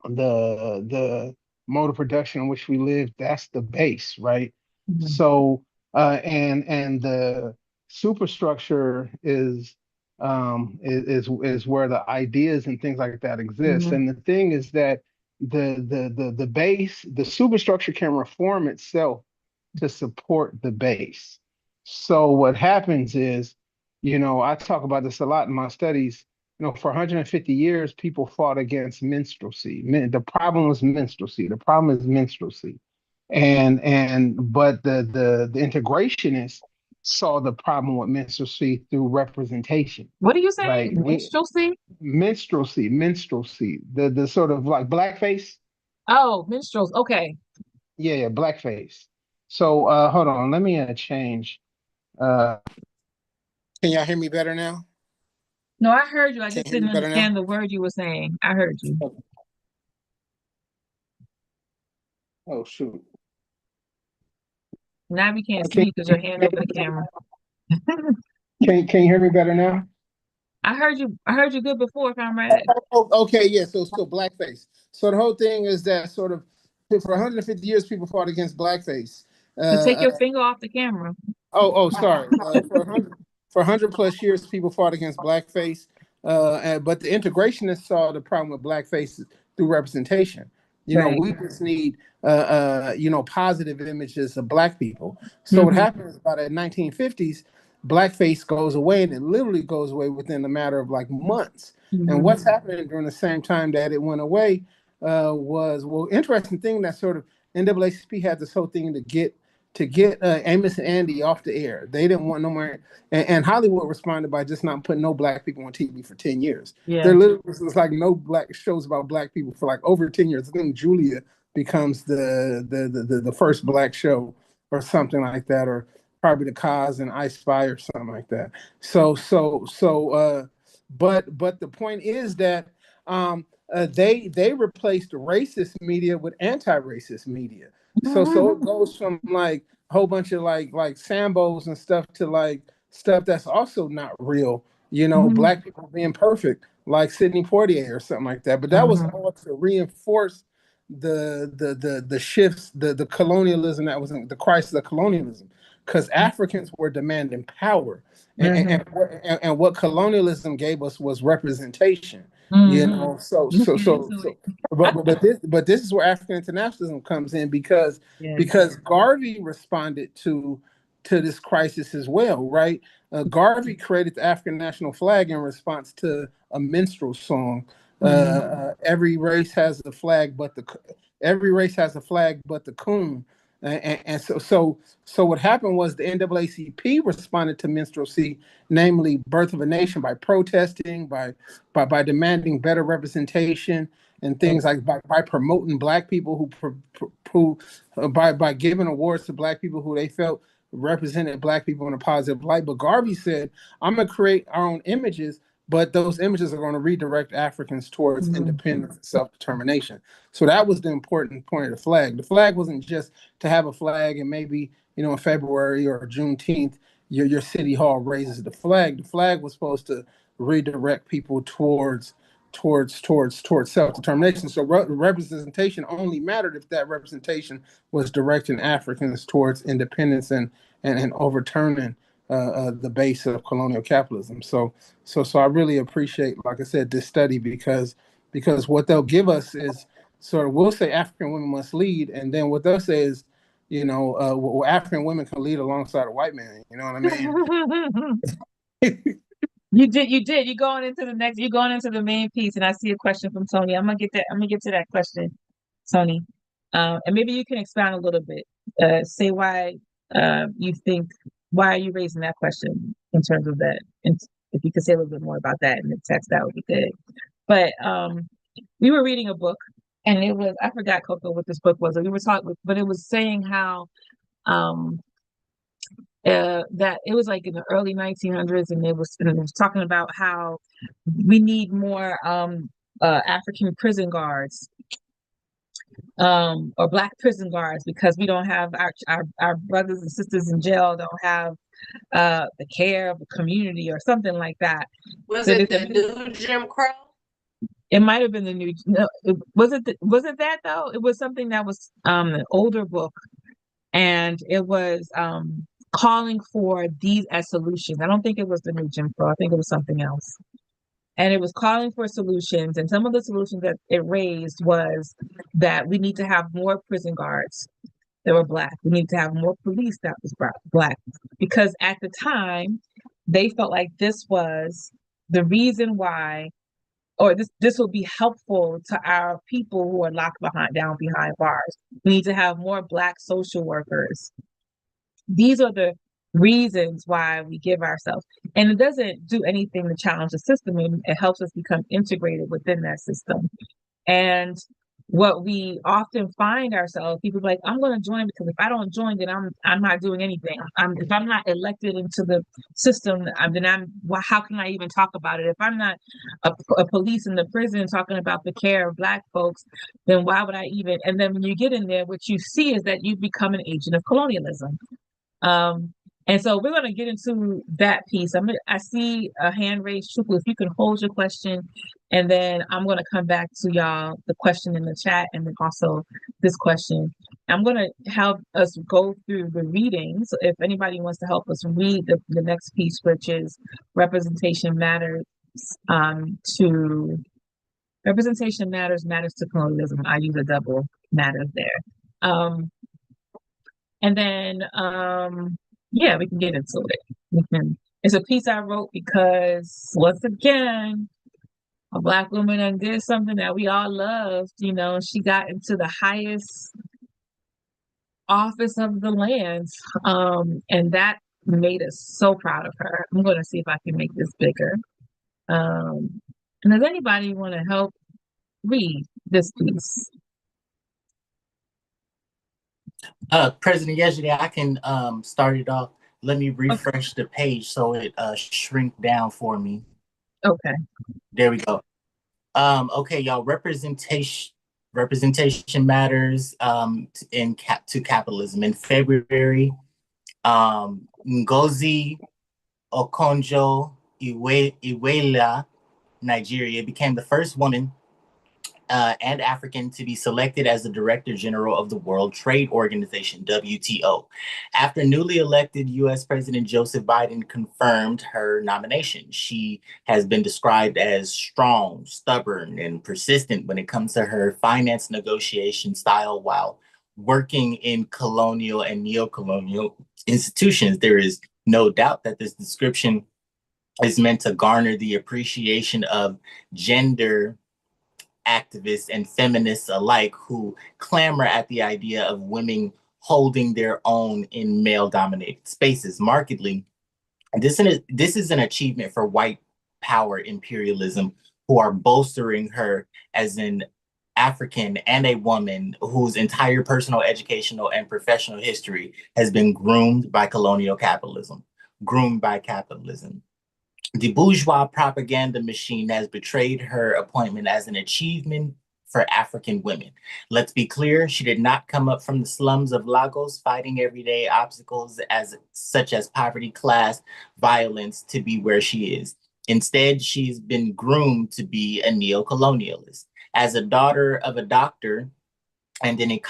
the mode of production in which we live. That's the base, right? Mm-hmm. So and the superstructure is where the ideas and things like that exist. Mm-hmm. And the thing is that the base, the superstructure can reform itself to support the base. So what happens is, I talk about this a lot in my studies. For 150 years, people fought against minstrelsy. The problem was minstrelsy. The problem is minstrelsy. But the integrationists saw the problem with minstrelsy through representation. What are you saying? Right? Minstrelsy? Minstrelsy. The sort of like blackface. Oh, minstrels. Okay. Yeah, blackface. So hold on, let me change. Can y'all hear me better now? No, I heard you. I just didn't understand the word you were saying. I heard you. Oh, shoot. Now we can't see you because your hand over the camera. Can you hear me better now? I heard you good before, comrade. Okay, yeah. So blackface. So the whole thing is that sort of for 150 years, people fought against blackface. So take your finger off the camera. Sorry. For 100 plus years, people fought against blackface. But the integrationists saw the problem with blackface through representation. Right. We just need positive images of black people. So what happened is about the 1950s, blackface goes away, and it literally goes away within a matter of like months. And what's happening during the same time that it went away was, well, interesting thing that sort of NAACP had this whole thing to get Amos and Andy off the air. They didn't want no more, and Hollywood responded by just not putting no black people on TV for 10 years. Yeah. There literally was like no black shows about black people for like over 10 years. I think Julia becomes the first black show or something like that, or probably the Cause and I Spy or something like that. But the point is that they replaced racist media with anti-racist media. So it goes from like a whole bunch of like Sambos and stuff to like stuff that's also not real. You know, black people being perfect, like Sidney Poitier or something like that. But that was all to reinforce the shifts, the colonialism that was in the crisis of colonialism, because Africans were demanding power, and what colonialism gave us was representation. You know, but this is where African internationalism comes in, because Garvey responded to this crisis as well, right? Garvey created the African national flag in response to a minstrel song. Every race has a flag, but every race has a flag, but the coon. And so what happened was the NAACP responded to minstrelsy, namely Birth of a Nation, by protesting, by demanding better representation and things like by promoting black people who by giving awards to black people who they felt represented black people in a positive light. But Garvey said, I'm going to create our own images, but those images are going to redirect Africans towards independence and self-determination. So that was the important point of the flag. The flag wasn't just to have a flag and maybe, you know, in February or Juneteenth, your city hall raises the flag. The flag was supposed to redirect people towards self-determination. So representation only mattered if that representation was directing Africans towards independence and overturning the base of colonial capitalism. So I really appreciate, like I said, this study, because what they'll give us is sort of, we'll say African women must lead, and then what they'll say is, you know, well, African women can lead alongside a white man. You know what I mean? You did. You're going into the main piece, and I see a question from Tony. I'm gonna get to that question, Tony. And maybe you can expound a little bit. Say why why are you raising that question in terms of that? And if you could say a little bit more about that in the text, that would be good. But we were reading a book, and it was, I forgot, Coco, what this book was. We were talking, but it was saying how that it was like in the early 1900s, and it was talking about how we need more African prison guards, or Black prison guards, because we don't have our brothers and sisters in jail don't have the care of the community or something like that. Was it the new Jim Crow? It might have been the new. No, was it that though? It was something that was an older book, and it was calling for these as solutions. I don't think it was the new Jim Crow. I think it was something else. And it was calling for solutions. And some of the solutions that it raised was that we need to have more prison guards that were Black. We need to have more police that was Black. Because at the time, they felt like this was the reason why, or this will be helpful to our people who are locked down behind bars. We need to have more Black social workers. These are the reasons why we give ourselves. And it doesn't do anything to challenge the system. It helps us become integrated within that system. And what we often find ourselves, people like, I'm going to join, because if I don't join, then I'm not doing anything. If I'm not elected into the system, how can I even talk about it? If I'm not a police in the prison talking about the care of Black folks, then why would I even? And then when you get in there, what you see is that you become an agent of colonialism. And so we're going to get into that piece. I see a hand raised, Chukwu. If you can hold your question, and then I'm going to come back to y'all, the question in the chat, and then also this question. I'm going to help us go through the reading. So if anybody wants to help us read the next piece, which is Representation Matters matters to colonialism. I use a double matters there. And then, yeah, we can get into it. It's a piece I wrote because once again, a Black woman and did something that we all loved, she got into the highest office of the land. And that made us so proud of her. I'm going to see if I can make this bigger. And does anybody want to help read this piece? President, yesterday I can start it off. Let me refresh the page so it shrink down for me. Okay. There we go. Okay, y'all. Representation matters to capitalism. In February, Ngozi Okonjo-Iweala, Nigeria, became the first woman and African to be selected as the Director General of the World Trade Organization, WTO, after newly elected U.S. President Joseph Biden confirmed her nomination. She has been described as strong, stubborn, and persistent when it comes to her finance negotiation style while working in colonial and neo-colonial institutions. There is no doubt that this description is meant to garner the appreciation of gender activists and feminists alike who clamor at the idea of women holding their own in male-dominated spaces. Markedly, this is an achievement for white power imperialism, who are bolstering her as an African and a woman whose entire personal, educational, and professional history has been groomed by colonial capitalism. Groomed by capitalism. The bourgeois propaganda machine has betrayed her appointment as an achievement for African women. Let's be clear, she did not come up from the slums of Lagos fighting everyday obstacles such as poverty, class, violence to be where she is. Instead, she's been groomed to be a neo-colonialist. As a daughter of a doctor and an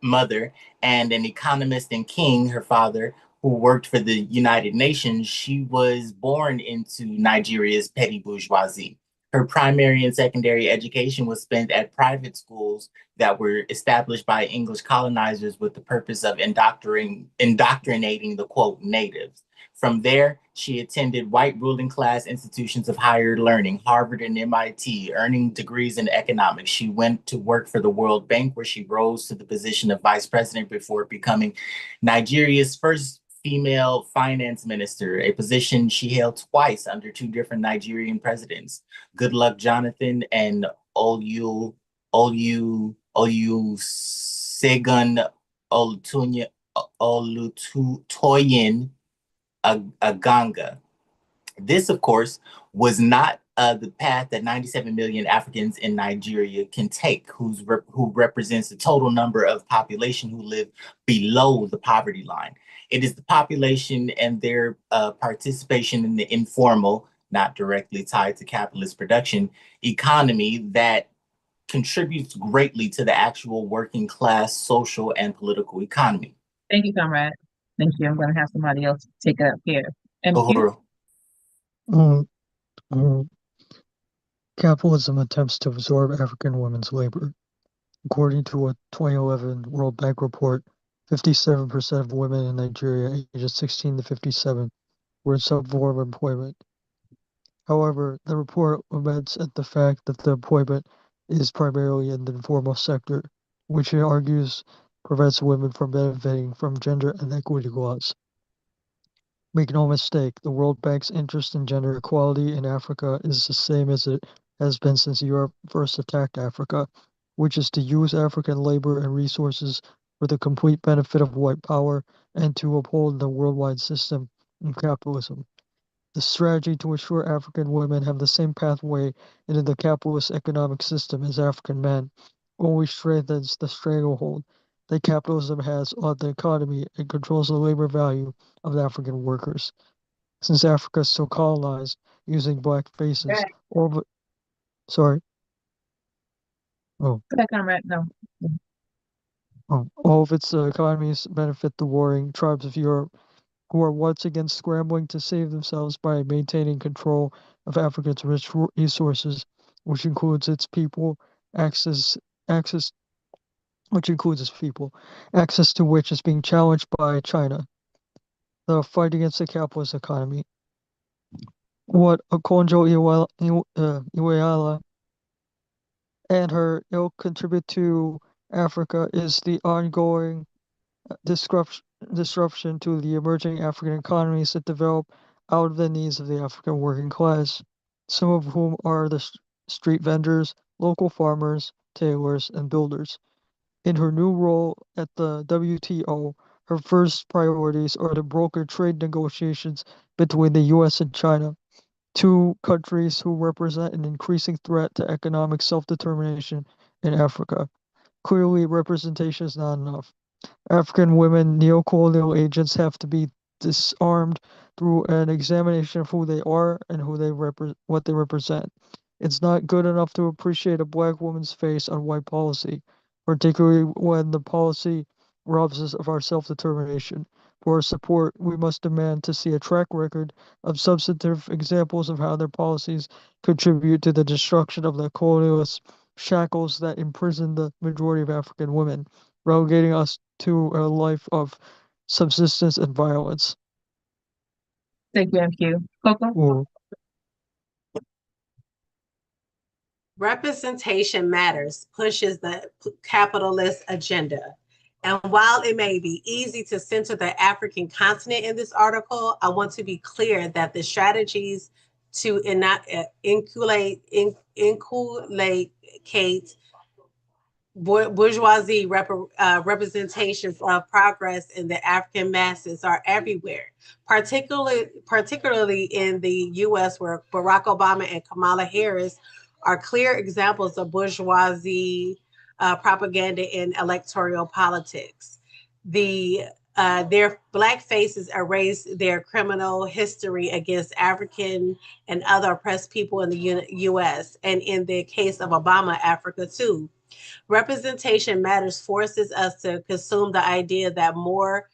mother and an economist and king, her father, who worked for the United Nations, she was born into Nigeria's petty bourgeoisie. Her primary and secondary education was spent at private schools that were established by English colonizers with the purpose of indoctrinating the quote natives. From there, she attended white ruling class institutions of higher learning, Harvard and MIT, earning degrees in economics. She went to work for the World Bank, where she rose to the position of vice president before becoming Nigeria's first female finance minister, a position she held twice under two different Nigerian presidents, Goodluck Jonathan and Olusegun Olutoyin Aganga. This, of course, was not the path that 97 million Africans in Nigeria can take, who represents the total number of population who live below the poverty line. It is the population and their participation in the informal, not directly tied to capitalist production, economy that contributes greatly to the actual working class social and political economy. Thank you, comrade. Thank you. I'm going to have somebody else take it up here. Capitalism attempts to absorb African women's labor. According to a 2011 World Bank report, 57% of women in Nigeria ages 16 to 57 were in some form of employment. However, the report laments at the fact that the employment is primarily in the informal sector, which it argues prevents women from benefiting from gender inequity laws. Make no mistake, the World Bank's interest in gender equality in Africa is the same as it has been since Europe first attacked Africa, which is to use African labor and resources for the complete benefit of white power and to uphold the worldwide system of capitalism. The strategy to ensure African women have the same pathway into the capitalist economic system as African men only strengthens the stranglehold that capitalism has on the economy and controls the labor value of the African workers. Since Africa is so colonized using black faces, all of its economies benefit the warring tribes of Europe, who are once again scrambling to save themselves by maintaining control of Africa's rich resources, which includes its people, access to which is being challenged by China. the fight against the capitalist economy. What Okonjo Iweala and her ilk contribute to Africa is the ongoing disruption to the emerging African economies that develop out of the needs of the African working class, some of whom are the street vendors, local farmers, tailors, and builders. In her new role at the WTO, her first priorities are to broker trade negotiations between the US and China, two countries who represent an increasing threat to economic self-determination in Africa. Clearly, representation is not enough. African women neocolonial agents have to be disarmed through an examination of who they are and what they represent. It's not good enough to appreciate a black woman's face on white policy, particularly when the policy robs us of our self-determination. For our support, we must demand to see a track record of substantive examples of how their policies contribute to the destruction of the colonialist shackles that imprison the majority of African women, relegating us to a life of subsistence and violence. Thank you, MQ. Coco? Ooh. Representation matters pushes the capitalist agenda. And while it may be easy to center the African continent in this article, I want to be clear that the strategies to inculcate bourgeoisie representations of progress in the African masses are everywhere, particularly in the US, where Barack Obama and Kamala Harris are clear examples of bourgeoisie propaganda in electoral politics. Their Black faces erase their criminal history against African and other oppressed people in the US, and in the case of Obama, Africa too. Representation matters forces us to consume the idea that more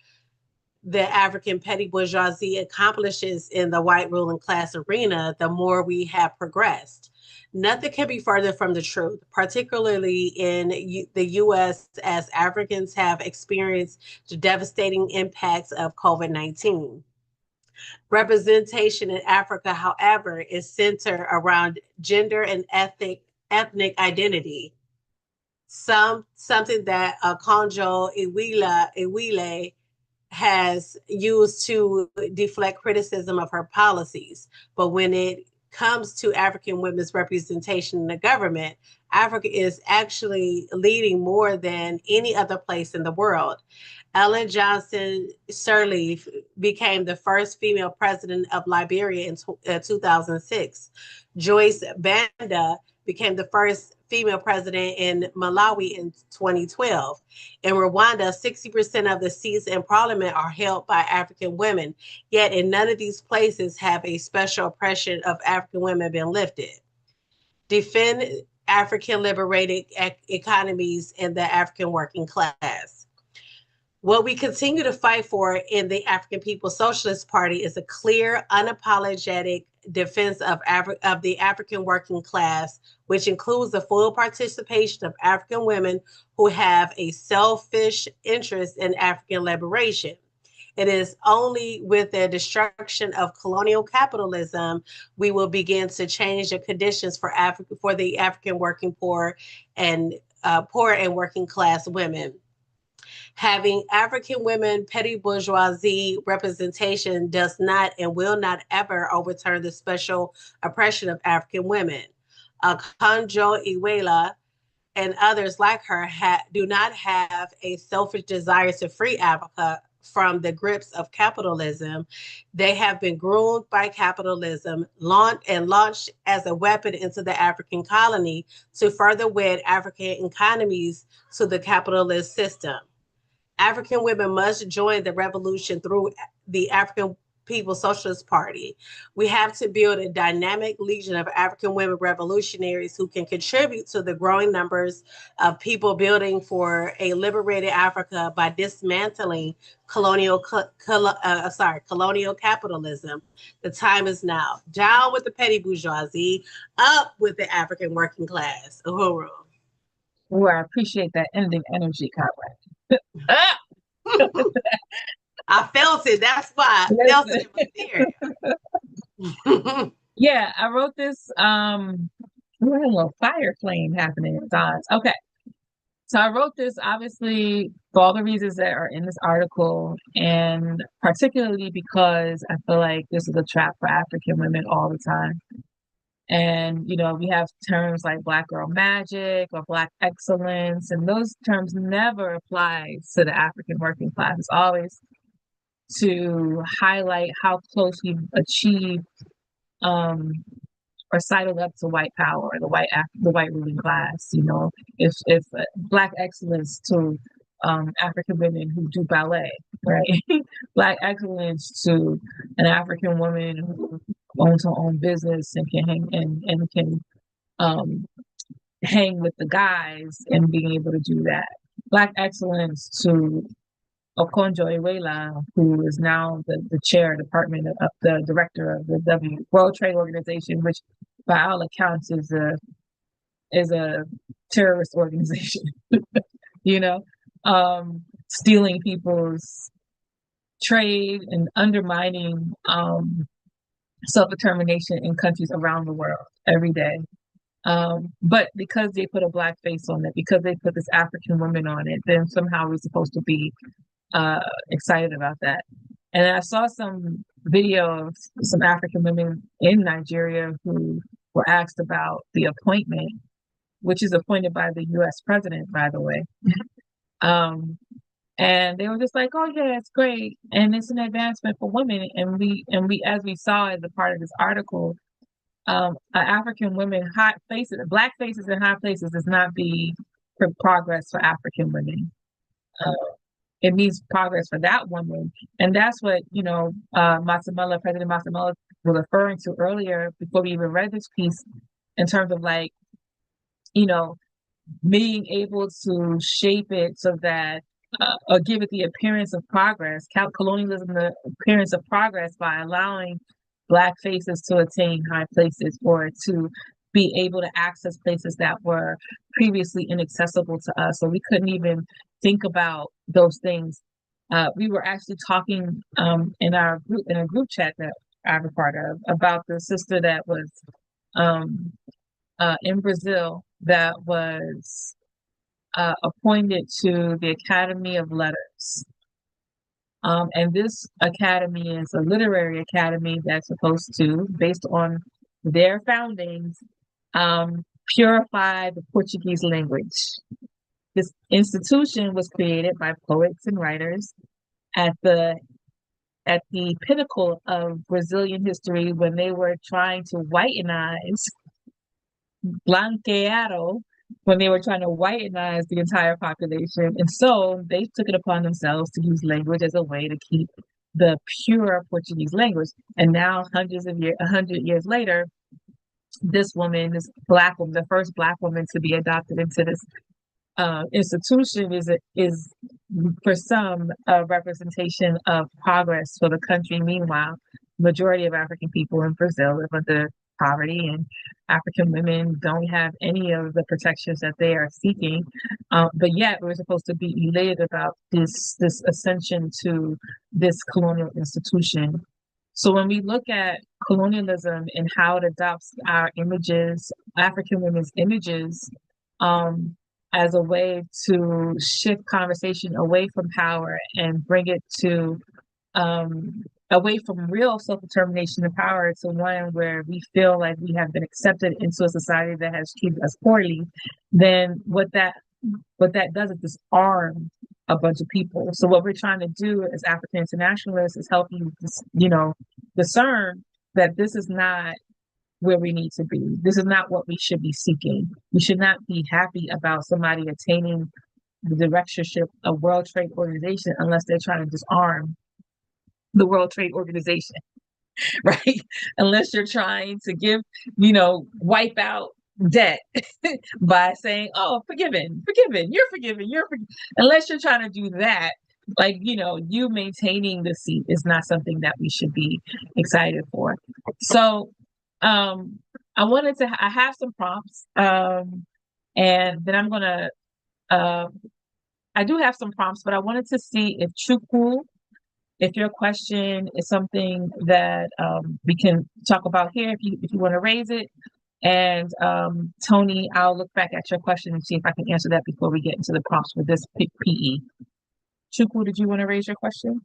the African petty bourgeoisie accomplishes in the white ruling class arena, the more we have progressed. Nothing can be further from the truth, particularly in the US, as Africans have experienced the devastating impacts of COVID-19. Representation in Africa, however, is centered around gender and ethnic identity. Something that Okonjo Iweala has used to deflect criticism of her policies. But when it comes to African women's representation in the government, Africa is actually leading more than any other place in the world. Ellen Johnson Sirleaf became the first female president of Liberia in 2006. Joyce Banda became the first female president in Malawi in 2012. In Rwanda, 60% of the seats in parliament are held by African women, yet in none of these places have a special oppression of African women been lifted. Defend African liberated economies and the African working class. What we continue to fight for in the African People's Socialist Party is a clear, unapologetic defense of the African working class, which includes the full participation of African women who have a selfish interest in African liberation. It is only with the destruction of colonial capitalism we will begin to change the conditions for the African working poor and working class women. Having African women petty bourgeoisie representation does not and will not ever overturn the special oppression of African women. Okonjo Iweala and others like her do not have a selfish desire to free Africa from the grips of capitalism. They have been groomed by capitalism, launched as a weapon into the African colony to further wed African economies to the capitalist system. African women must join the revolution through the African People's Socialist Party. We have to build a dynamic legion of African women revolutionaries who can contribute to the growing numbers of people building for a liberated Africa by dismantling colonial capitalism. The time is now. Down with the petty bourgeoisie, up with the African working class. Uhuru. Oh, I appreciate that ending energy, Conrad. I felt Nelson. That's why Nelson was there. Yeah, I wrote this. We had a little fire flame happening at times. Okay. So I wrote this obviously for all the reasons that are in this article, and particularly because I feel like this is a trap for African women all the time. And, you know, we have terms like Black girl magic or Black excellence, and those terms never apply to the African working class. It's always to highlight how close we've achieved or sidled up to white power, the white ruling class. You know, if Black excellence to African women who do ballet, right? Black excellence to an African woman who owns her own business and can hang and can hang with the guys and being able to do that. Black excellence to Okonjo Iweala, who is now the chair department of the director of the World Trade Organization, which by all accounts is a terrorist organization, you know, stealing people's trade and undermining self-determination in countries around the world every day. But because they put a Black face on it, because they put this African woman on it, then somehow we're supposed to be excited about that. And I saw some video of some African women in Nigeria who were asked about the appointment, which is appointed by the US president, by the way. And they were just like, oh yeah, it's great. And it's an advancement for women. And we, as we saw as a part of this article, African women, Black faces in high places does not be for progress for African women. It means progress for that woman. And that's what, you know, President Masamela was referring to earlier before we even read this piece, in terms of like, you know, being able to shape it so that, or give it the appearance of progress, colonialism, the appearance of progress by allowing Black faces to attain high places or to be able to access places that were previously inaccessible to us. So we couldn't even think about those things. We were actually talking in a group chat that I'm a part of about the sister that was in Brazil that was appointed to the Academy of Letters. And this academy is a literary academy that's supposed to, based on their foundings, purify the Portuguese language. This institution was created by poets and writers at the pinnacle of Brazilian history when they were trying to whitenize, blanqueado, when they were trying to whitenize the entire population. And so they took it upon themselves to use language as a way to keep the pure Portuguese language. And now, 100 years later, this woman, this Black woman, the first Black woman to be adopted into this institution, is for some a representation of progress for the country. Meanwhile, majority of African people in Brazil live under poverty, and African women don't have any of the protections that they are seeking. But yet we're supposed to be elated about this ascension to this colonial institution. So when we look at colonialism and how it adopts our images, African women's images, as a way to shift conversation away from power and bring it to away from real self-determination and power to one where we feel like we have been accepted into a society that has treated us poorly, then what that does is disarm a bunch of people. So what we're trying to do as African internationalists is help you, discern that this is not where we need to be. This is not what we should be seeking. We should not be happy about somebody attaining the directorship of World Trade Organization unless they're trying to disarm the World Trade Organization, right? Unless you're trying to wipe out debt by saying, oh, forgiven, you're forgiven. Unless you're trying to do that, you maintaining the seat is not something that we should be excited for. So I have some prompts, and then I'm gonna, I do have some prompts, but I wanted to see if Chukwu if your question is something that we can talk about here, if you want to raise it. And Tony, I'll look back at your question and see if I can answer that before we get into the prompts for this PE. Chukwu, did you want to raise your question?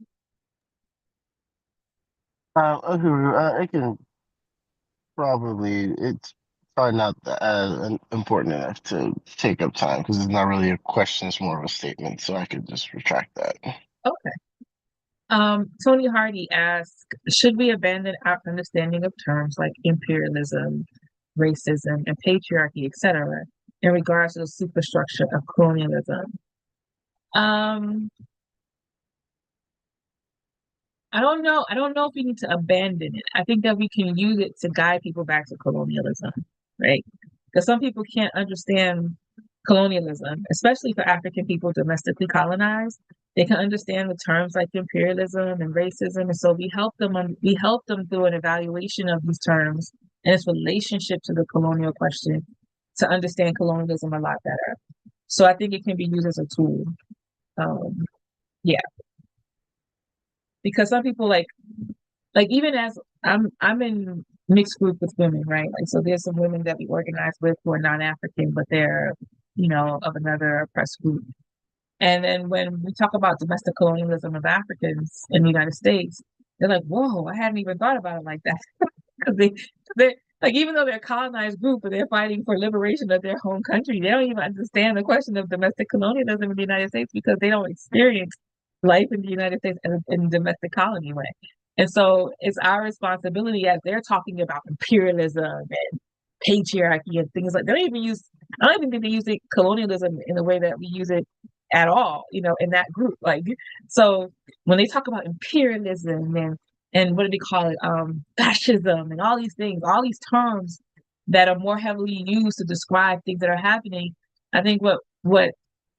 I can probably, it's probably not as important enough to take up time because it's not really a question, it's more of a statement. So I could just retract that. Okay. Tony Hardy asked, should we abandon our understanding of terms like imperialism, racism, and patriarchy, etc., in regards to the superstructure of colonialism? I don't know. I don't know if we need to abandon it. I think that we can use it to guide people back to colonialism, right? Because some people can't understand colonialism, especially for African people domestically colonized. They can understand the terms like imperialism and racism, and so we help them through an evaluation of these terms and its relationship to the colonial question to understand colonialism a lot better. So I think it can be used as a tool. Yeah, because some people like even as I'm in mixed group with women, right? Like, so there's some women that we organize with who are non-African, but they're, of another oppressed group. And then when we talk about domestic colonialism of Africans in the United States, they're like, whoa, I hadn't even thought about it like that. Because they like, even though they're a colonized group and they're fighting for liberation of their home country, they don't even understand the question of domestic colonialism in the United States because they don't experience life in the United States in a domestic colony way. And so it's our responsibility as they're talking about imperialism and patriarchy and things like, I don't even think they use colonialism in the way that we use it at all, in that group. Like, so when they talk about imperialism and what do they call it? Fascism and all these things, all these terms that are more heavily used to describe things that are happening. I think what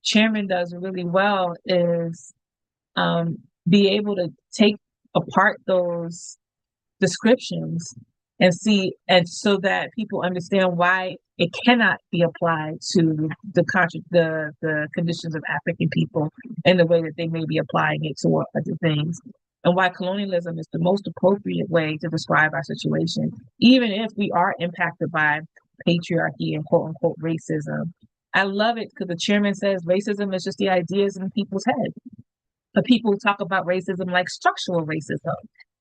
Chairman does really well is be able to take apart those descriptions and so that people understand why it cannot be applied to the conditions of African people in the way that they may be applying it to other things, and why colonialism is the most appropriate way to describe our situation, even if we are impacted by patriarchy and quote unquote racism. I love it because the chairman says racism is just the ideas in people's head. But people talk about racism like structural racism.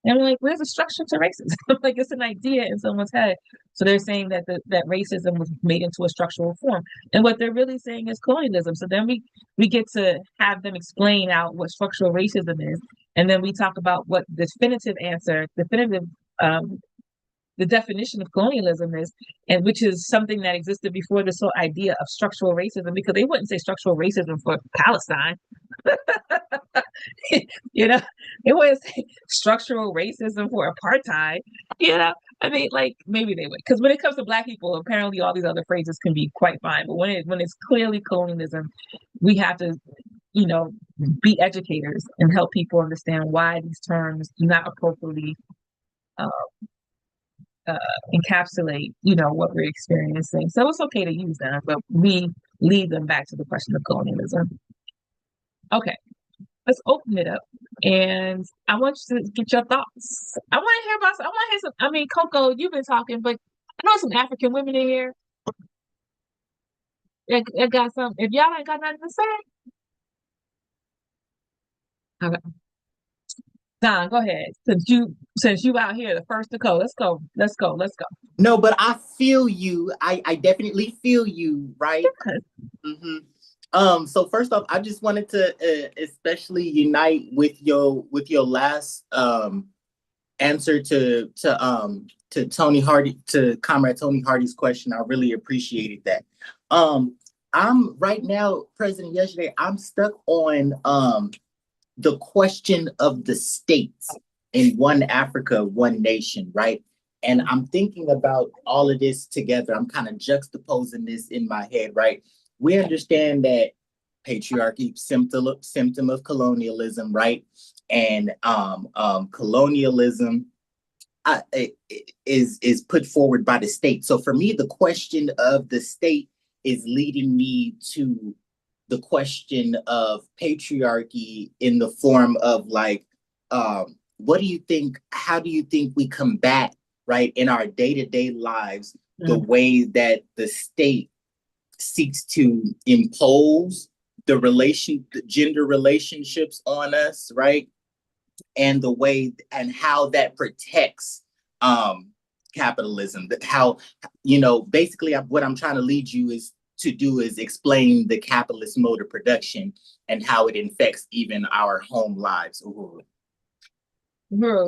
And we're like, where's the structure to racism? Like, it's an idea in someone's head. So they're saying that that racism was made into a structural form. And what they're really saying is colonialism. So then we get to have them explain out what structural racism is. And then we talk about what the definition of colonialism is, and which is something that existed before this whole idea of structural racism, because they wouldn't say structural racism for Palestine. They wouldn't say structural racism for apartheid. I mean, like, maybe they would, because when it comes to Black people, apparently all these other phrases can be quite fine. But when it's clearly colonialism, we have to, be educators and help people understand why these terms do not appropriately encapsulate, what we're experiencing. So it's okay to use them, but we lead them back to the question of colonialism. Okay, let's open it up, and I want you to get your thoughts. I want to hear some. I mean, Coco, you've been talking, but I know some African women in here. That got some. If y'all ain't got nothing to say, okay. Don, go ahead. Since you out here, the first to go. Let's go. No, but I feel you. I definitely feel you, right? So first off, I just wanted to especially unite with your last answer to Tony Hardy, to Comrade Tony Hardy's question. I really appreciated that. I'm right now, President, yesterday, I'm stuck on the question of the states in one Africa, one nation, right? And I'm thinking about all of this together. I'm kind of juxtaposing this in my head, right? We understand that patriarchy, symptom of colonialism, right? And colonialism is put forward by the state. So for me, the question of the state is leading me to the question of patriarchy in the form of like what do you think, how do you think we combat, right, in our day-to-day lives, the way that the state seeks to impose the gender relationships on us, right? And the way and how that protects capitalism, that how, basically what I'm trying to lead you is to do is explain the capitalist mode of production and how it infects even our home lives.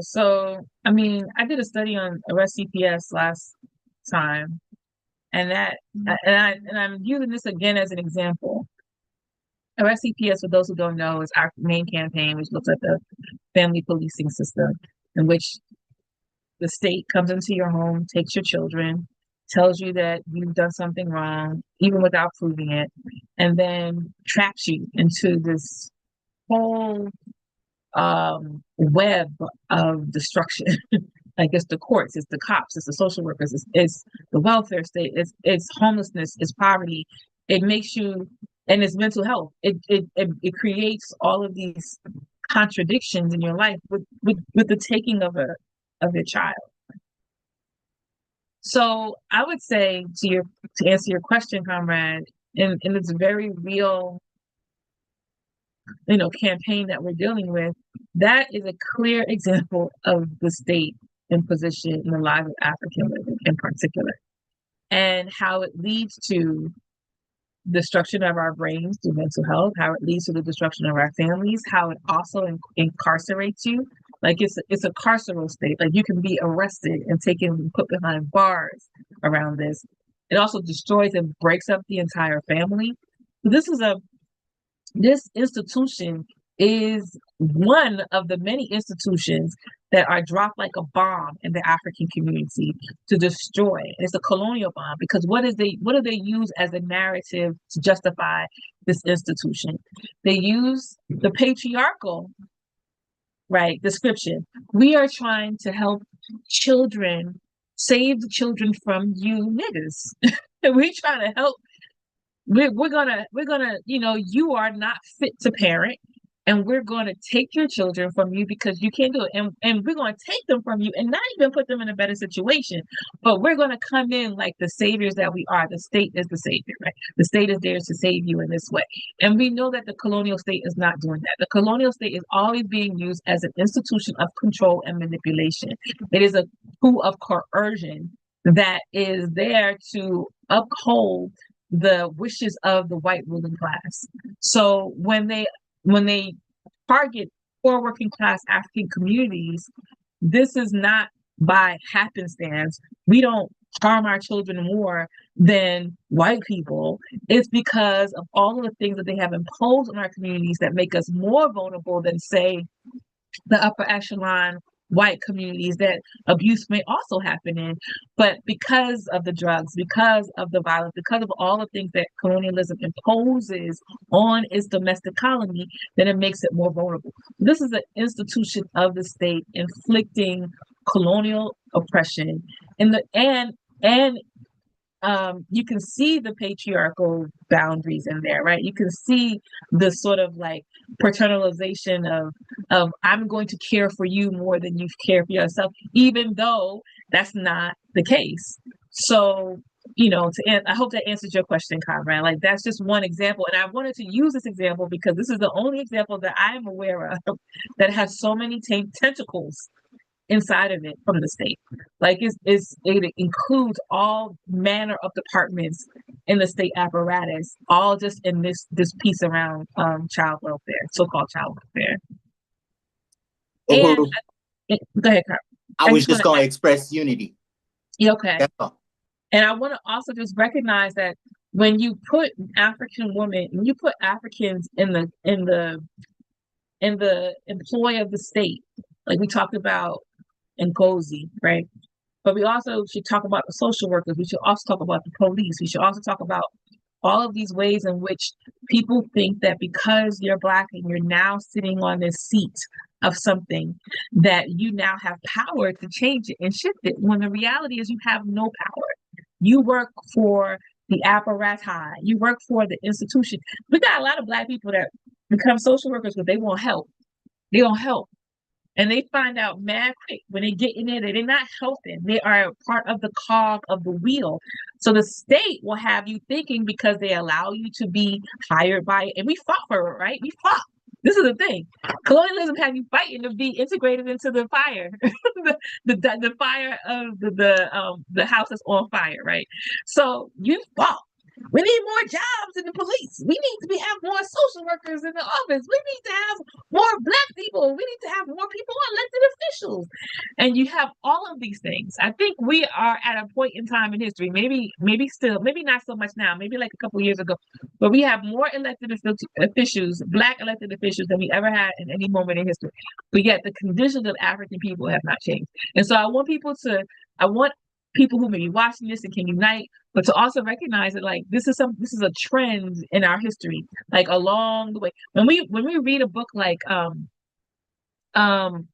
So, I mean, I did a study on Arrest CPS last time, and I'm using this again as an example. Arrest CPS, for those who don't know, is our main campaign, which looks at the family policing system, in which the state comes into your home, takes your children, tells you that you've done something wrong, even without proving it, and then traps you into this whole web of destruction. Like, it's the courts, it's the cops, it's the social workers, it's the welfare state, it's homelessness, it's poverty. It makes you, and it's mental health. It creates all of these contradictions in your life with the taking of your child. So I would say to answer your question, comrade, in this very real campaign that we're dealing with, that is a clear example of the state imposition in the lives of African women in particular, and how it leads to destruction of our brains through mental health, how it leads to the destruction of our families, how it also incarcerates you. Like, it's a carceral state. Like, you can be arrested and taken and put behind bars around this. It also destroys and breaks up the entire family. This institution is one of the many institutions that are dropped like a bomb in the African community to destroy. It's a colonial bomb, because what do they use as a narrative to justify this institution? They use the patriarchal, right, description. We are trying to help children, save the children from you niggas. We're trying to help. We're gonna, you are not fit to parent, and we're going to take your children from you because you can't do it. And we're going to take them from you and not even put them in a better situation, but we're going to come in like the saviors that we are. The state is the savior, right? The state is there to save you in this way. And we know that the colonial state is not doing that. The colonial state is always being used as an institution of control and manipulation. It is a tool of coercion that is there to uphold the wishes of the white ruling class. So when they target poor working class African communities, this is not by happenstance. We don't harm our children more than white people. It's because of all of the things that they have imposed on our communities that make us more vulnerable than, say, the upper echelon white communities that abuse may also happen in. But because of the drugs, because of the violence, because of all the things that colonialism imposes on its domestic colony, then it makes it more vulnerable. This is an institution of the state inflicting colonial oppression, and you can see the patriarchal boundaries in there, right? You can see the sort of like paternalization of I'm going to care for you more than you care for yourself, even though that's not the case. So, I hope that answers your question, Conrad. Like, that's just one example. And I wanted to use this example because this is the only example that I am aware of that has so many tentacles inside of it from the state. Like, it includes all manner of departments in the state apparatus, all just in this piece around child welfare, so-called child welfare. Uhuru, And go ahead, Carl. I was just going to express unity. Okay. That's all. And I want to also just recognize that when you put African women, when you put Africans in the employ of the state, like we talked about in Cozy, right? But we also should talk about the social workers. We should also talk about the police. We should also talk about all of these ways in which people think that because you're Black and you're now sitting on this seat of something, that you now have power to change it and shift it, when the reality is you have no power. You work for the apparatus, you work for the institution. We got a lot of Black people that become social workers, but they won't help. They don't help. And they find out mad quick when they get in there that they're not helping. They are part of the cog of the wheel. So the state will have you thinking because they allow you to be hired by it. And we fought for it, right? We fought. This is the thing. Colonialism had you fighting to be integrated into the fire, the fire of the house that's on fire, right? So you fought. We need more jobs in the police. We need to have more social workers in the office. We need to have more Black people. We need to have more people elected officials. And you have all of these things. I think we are at a point in time in history, maybe still, maybe not so much now, maybe like a couple of years ago, but we have more elected officials, Black elected officials, than we ever had in any moment in history. But yet the conditions of African people have not changed. And so I want people who may be watching this and can unite, but to also recognize that like this is a trend in our history, like along the way. When we read a book like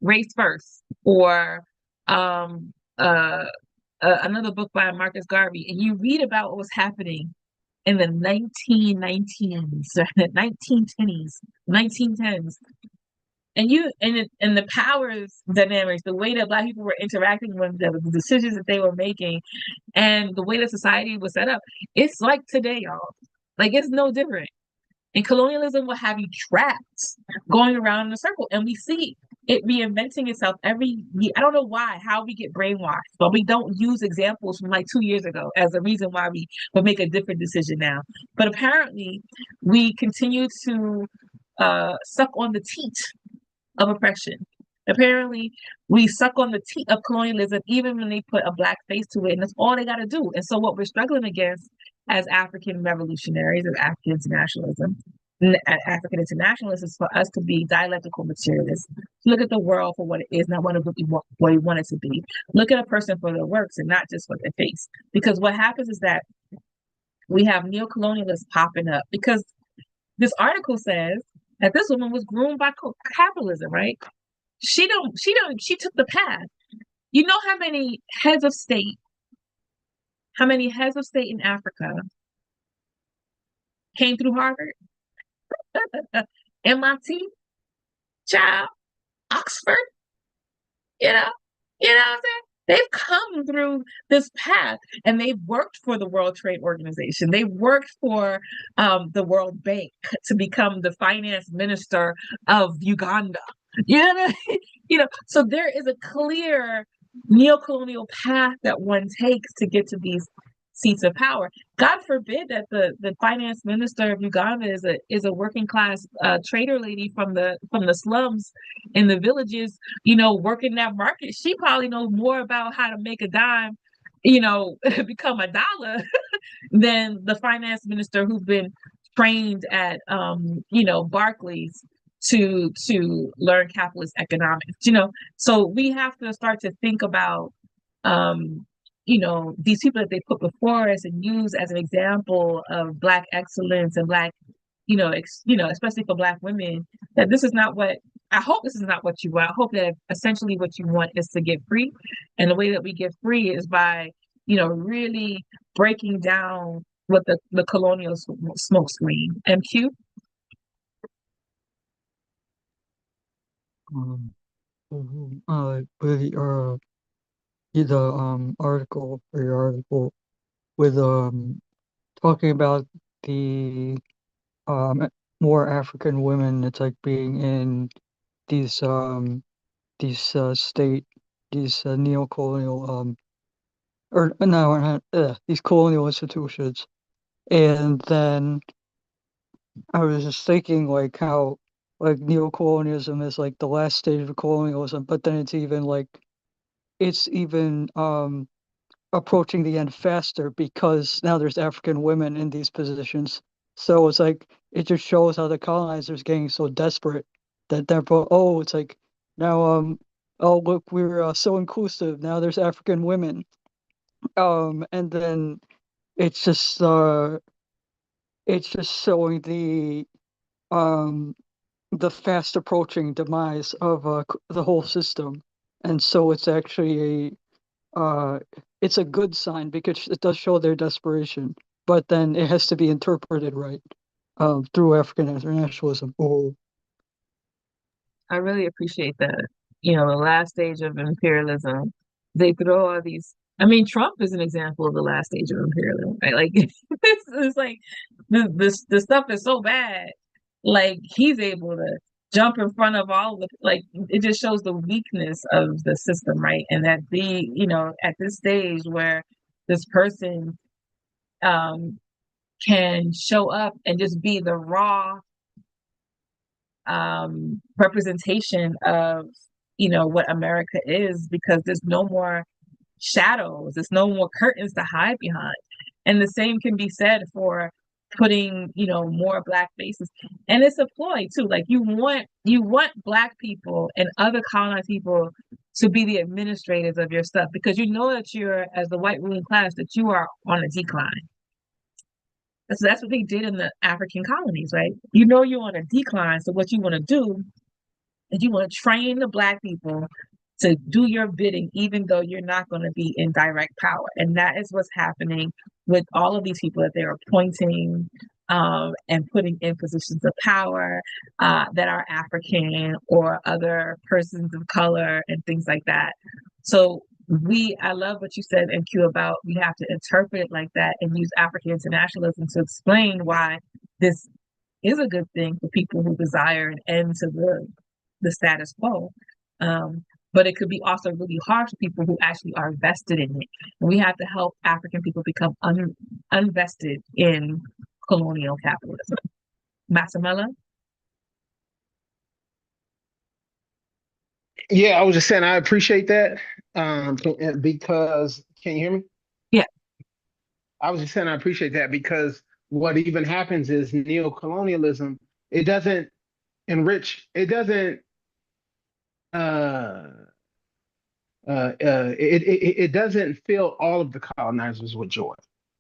Race First, or another book by Marcus Garvey, and you read about what was happening in the 1919s, 1910s, 1910s, and the powers dynamics, the way that Black people were interacting with the decisions that they were making, and the way that society was set up, it's like today, y'all. Like, it's no different. And colonialism will have you trapped, going around in a circle, and we see it reinventing itself every year. I don't know how we get brainwashed, but we don't use examples from like 2 years ago as a reason why we would make a different decision now. But apparently, we continue to suck on the teat of oppression. Apparently, we suck on the teat of colonialism, even when they put a Black face to it, and that's all they got to do. And so, what we're struggling against as African revolutionaries, as African internationalists, is for us to be dialectical materialists. Look at the world for what it is, not what we want it to be. Look at a person for their works and not just for their face. Because what happens is that we have neocolonialists popping up, because this article says that this woman was groomed by capitalism, right? She took the path. You know how many heads of state in Africa came through Harvard, MIT, child, Oxford, you know what I'm saying? They've come through this path, and they've worked for the World Trade Organization. They worked for the World Bank to become the finance minister of Uganda. So there is a clear neocolonial path that one takes to get to these seats of power. God forbid that the finance minister of Uganda is a working class trader lady from the slums in the villages, working that market. She probably knows more about how to make a dime, become a dollar than the finance minister who's been trained at Barclays to learn capitalist economics. So we have to start to think about these people that they put before us and use as an example of Black excellence and Black, especially for Black women, that this is not what, I hope this is not what you want. I hope that essentially what you want is to get free. And the way that we get free is by, really breaking down what the colonial smoke screen. MQ? With the article, or your article, with talking about the more African women, it's like being in these neocolonial or no, these colonial institutions. And then I was just thinking like how like neocolonialism is like the last stage of colonialism, but then it's even approaching the end faster because now there's African women in these positions. So it's like it just shows how the colonizers getting so desperate that it's like now oh look, we're so inclusive, now there's African women. And then it's just showing the fast approaching demise of the whole system. And so it's actually it's a good sign because it does show their desperation, but then it has to be interpreted right through African internationalism. I really appreciate that. you know, the last stage of imperialism. They throw all these. I mean, Trump is an example of the last stage of imperialism, right? Like it's like the stuff is so bad, like he's able to jump in front of all of the, like it just shows the weakness of the system, right? And that you know, at this stage where this person um can show up and just be the raw representation of, you know, what America is, because there's no more shadows, there's no more curtains to hide behind. And the same can be said for putting, you know, more Black faces. And it's a ploy too. Like you want Black people and other colonized people to be the administrators of your stuff, because you know that you're, as the white ruling class, that you are on a decline. So that's what they did in the African colonies, right? You know you're on a decline, so what you want to do is you want to train the Black people to do your bidding, even though you're not going to be in direct power. And that is what's happening with all of these people that they're appointing and putting in positions of power that are African or other persons of color and things like that. So I love what you said, NQ, about we have to interpret it like that and use African internationalism to explain why this is a good thing for people who desire an end to the status quo. But it could be also really hard for people who actually are vested in it. And we have to help African people become unvested in colonial capitalism. Masamela? Yeah, I was just saying I appreciate that because can you hear me? Yeah. I was just saying I appreciate that because what even happens is neocolonialism, it doesn't enrich, it doesn't it doesn't fill all of the colonizers with joy,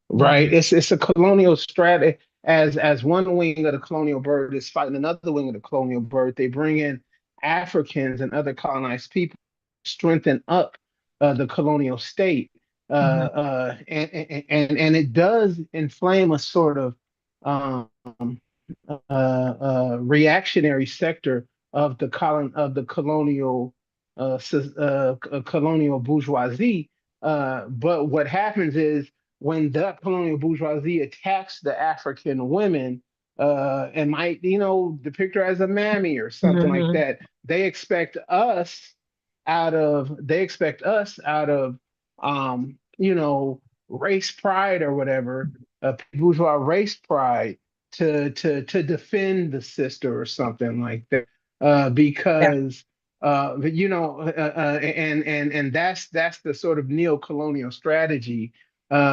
right? It's a colonial strategy. As one wing of the colonial bird is fighting another wing of the colonial bird, they bring in Africans and other colonized people, strengthen up the colonial state, and it does inflame a sort of um, reactionary sector of the colonial colonial bourgeoisie. But what happens is when the colonial bourgeoisie attacks the African women and might, you know, depict her as a mammy or something like that, they expect us out of you know, race pride or whatever, bourgeois race pride to defend the sister or something like that, because you know, and that's the sort of neo-colonial strategy.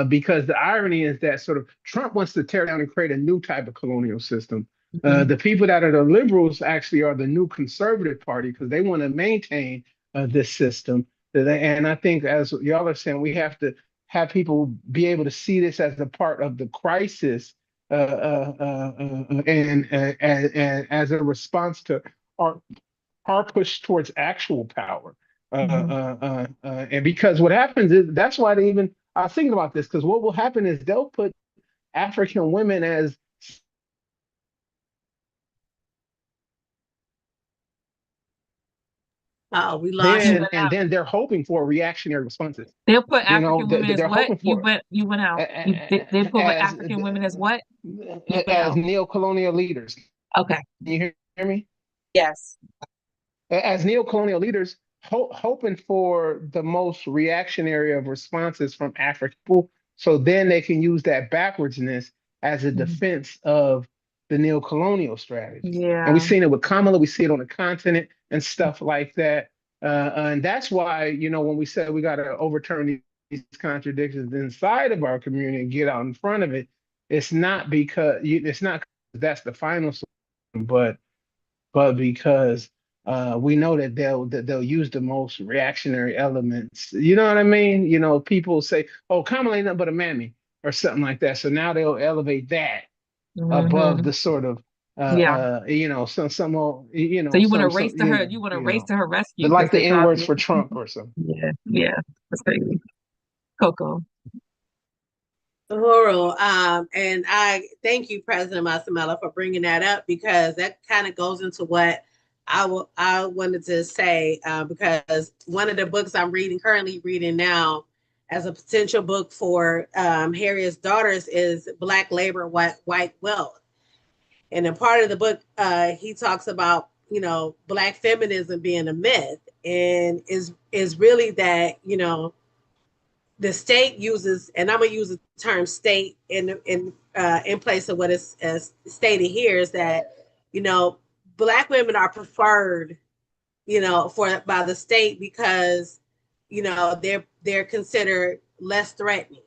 Because the irony is that sort of Trump wants to tear down and create a new type of colonial system. The people that are the liberals actually are the new conservative party because they want to maintain this system. And I think, as y'all are saying, we have to have people be able to see this as a part of the crisis and as a response to our push towards actual power. And because what happens is that's why they even I was thinking about this because what will happen is they'll put African women as We lost you. then they're hoping for reactionary responses. They'll put You know, African women as they're what? hoping for You went out. They put as African women as what? as neo-colonial leaders. Okay. Can you hear me? Yes. As neo-colonial leaders, hoping for the most reactionary of responses from African people, so then they can use that backwardsness as a defense of the neo-colonial strategy. Yeah. And we've seen it with Kamala, we see it on the continent and stuff like that. And that's why, you know, when we said we got to overturn these contradictions inside of our community and get out in front of it, it's not because that's the final solution, but because we know that they'll use the most reactionary elements. You know what I mean? You know, people say, "Oh, Kamala ain't nothing but a mammy" or something like that. So now they'll elevate that above the sort of you know, some you know, so you want to some race to her, you want to race to her rescue, like the N words for Trump or something. Yeah, that's crazy. Coco. Horrible. And I thank you, President Masamela, for bringing that up because that kind of goes into what I wanted to say, because one of the books I'm currently reading now as a potential book for Harriet's daughters is Black Labor, White Wealth. And a part of the book, he talks about, Black feminism being a myth, and is really that, the state uses, and I'm gonna use the term state in place of what is stated here, is that, Black women are preferred, by the state because, they're considered less threatening.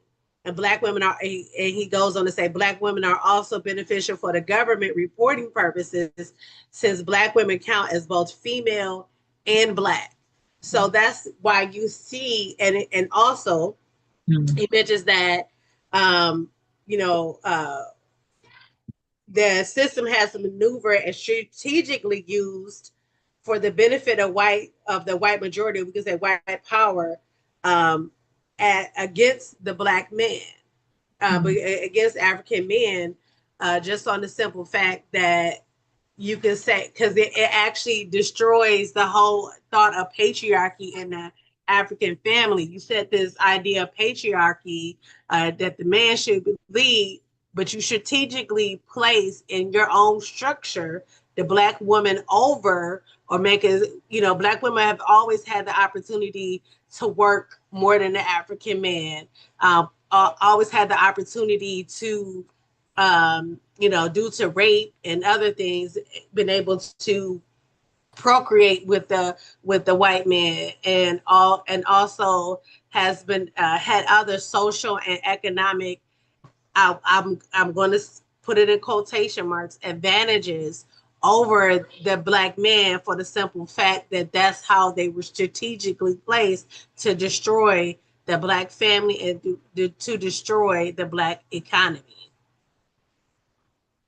And Black women are, and he goes on to say, Black women are also beneficial for the government reporting purposes, since Black women count as both female and Black. So that's why you see, and also he mentions that, the system has maneuvered and strategically used for the benefit of the white majority, we can say white power, against the Black men, but against African men, just on the simple fact that you can say, because it actually destroys the whole thought of patriarchy in the African family. You said this idea of patriarchy, that the man should lead, but you strategically place in your own structure the Black woman over, or make it, Black women have always had the opportunity to work more than the African man, always had the opportunity to, due to rape and other things, been able to procreate with the white man, and also has been had other social and economic, I'm going to put it in quotation marks, advantages over the Black man, for the simple fact that that's how they were strategically placed to destroy the Black family and to destroy the Black economy.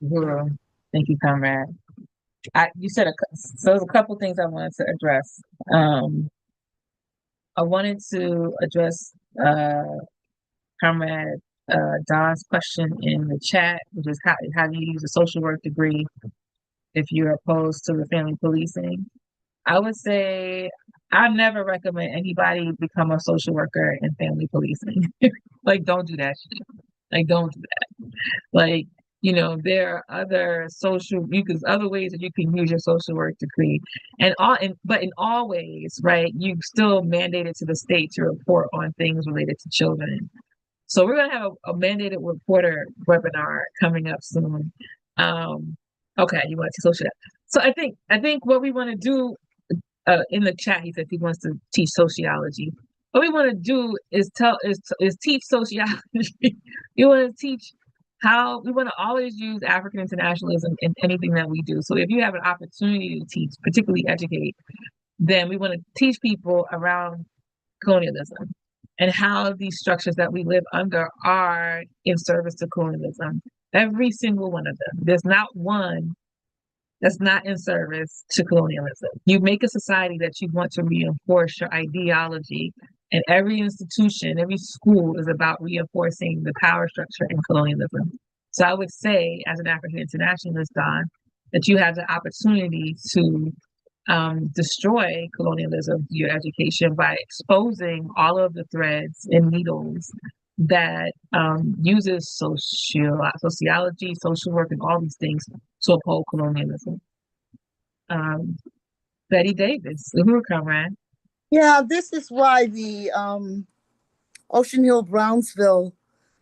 Girl, thank you, comrade. You said so there's a couple things I wanted to address. I wanted to address comrade Don's question in the chat, which is how do you use a social work degree if you're opposed to the family policing? I would say I never recommend anybody become a social worker in family policing. Like, don't do that shit. Like, don't do that. Like, there are other other ways that you can use your social work degree, but in all ways, right? You still mandated to the state to report on things related to children. So we're gonna have a mandated reporter webinar coming up soon. Okay, you want to social. So I think what we want to do, in the chat, he said he wants to teach sociology. What we want to do is teach sociology. You want to teach how we want to always use African internationalism in anything that we do. So if you have an opportunity to teach, particularly educate, then we want to teach people around colonialism and how these structures that we live under are in service to colonialism. Every single one of them. There's not one that's not in service to colonialism. You make a society that you want to reinforce your ideology, and every institution, every school is about reinforcing the power structure in colonialism. So I would say, as an African internationalist, Don, that you have the opportunity to destroy colonialism through your education by exposing all of the threads and needles that uses sociology, social work, and all these things to uphold colonialism. Betty Davis, Uhuru comrade. Yeah, this is why the Ocean Hill-Brownsville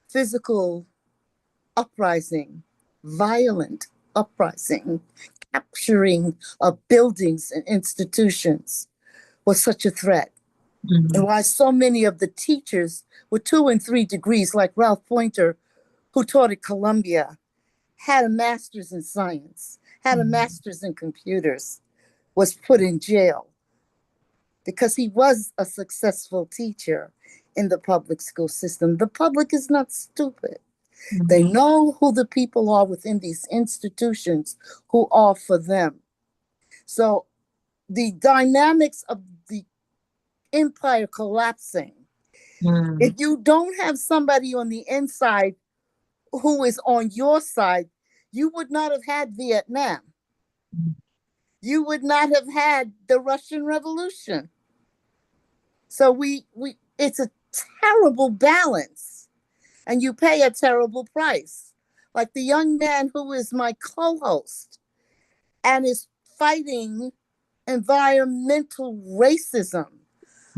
physical uprising, violent uprising, capturing of buildings and institutions was such a threat. Mm-hmm. And why so many of the teachers with 2 and 3 degrees, like Ralph Pointer, who taught at Columbia, had a master's in science, had a master's in computers, was put in jail because he was a successful teacher in the public school system. The public is not stupid. Mm-hmm. They know who the people are within these institutions who are for them. So the dynamics of the empire collapsing, if you don't have somebody on the inside who is on your side, you would not have had Vietnam. you would not have had the Russian Revolution. So it's a terrible balance, and you pay a terrible price. Like the young man who is my co-host and is fighting environmental racism.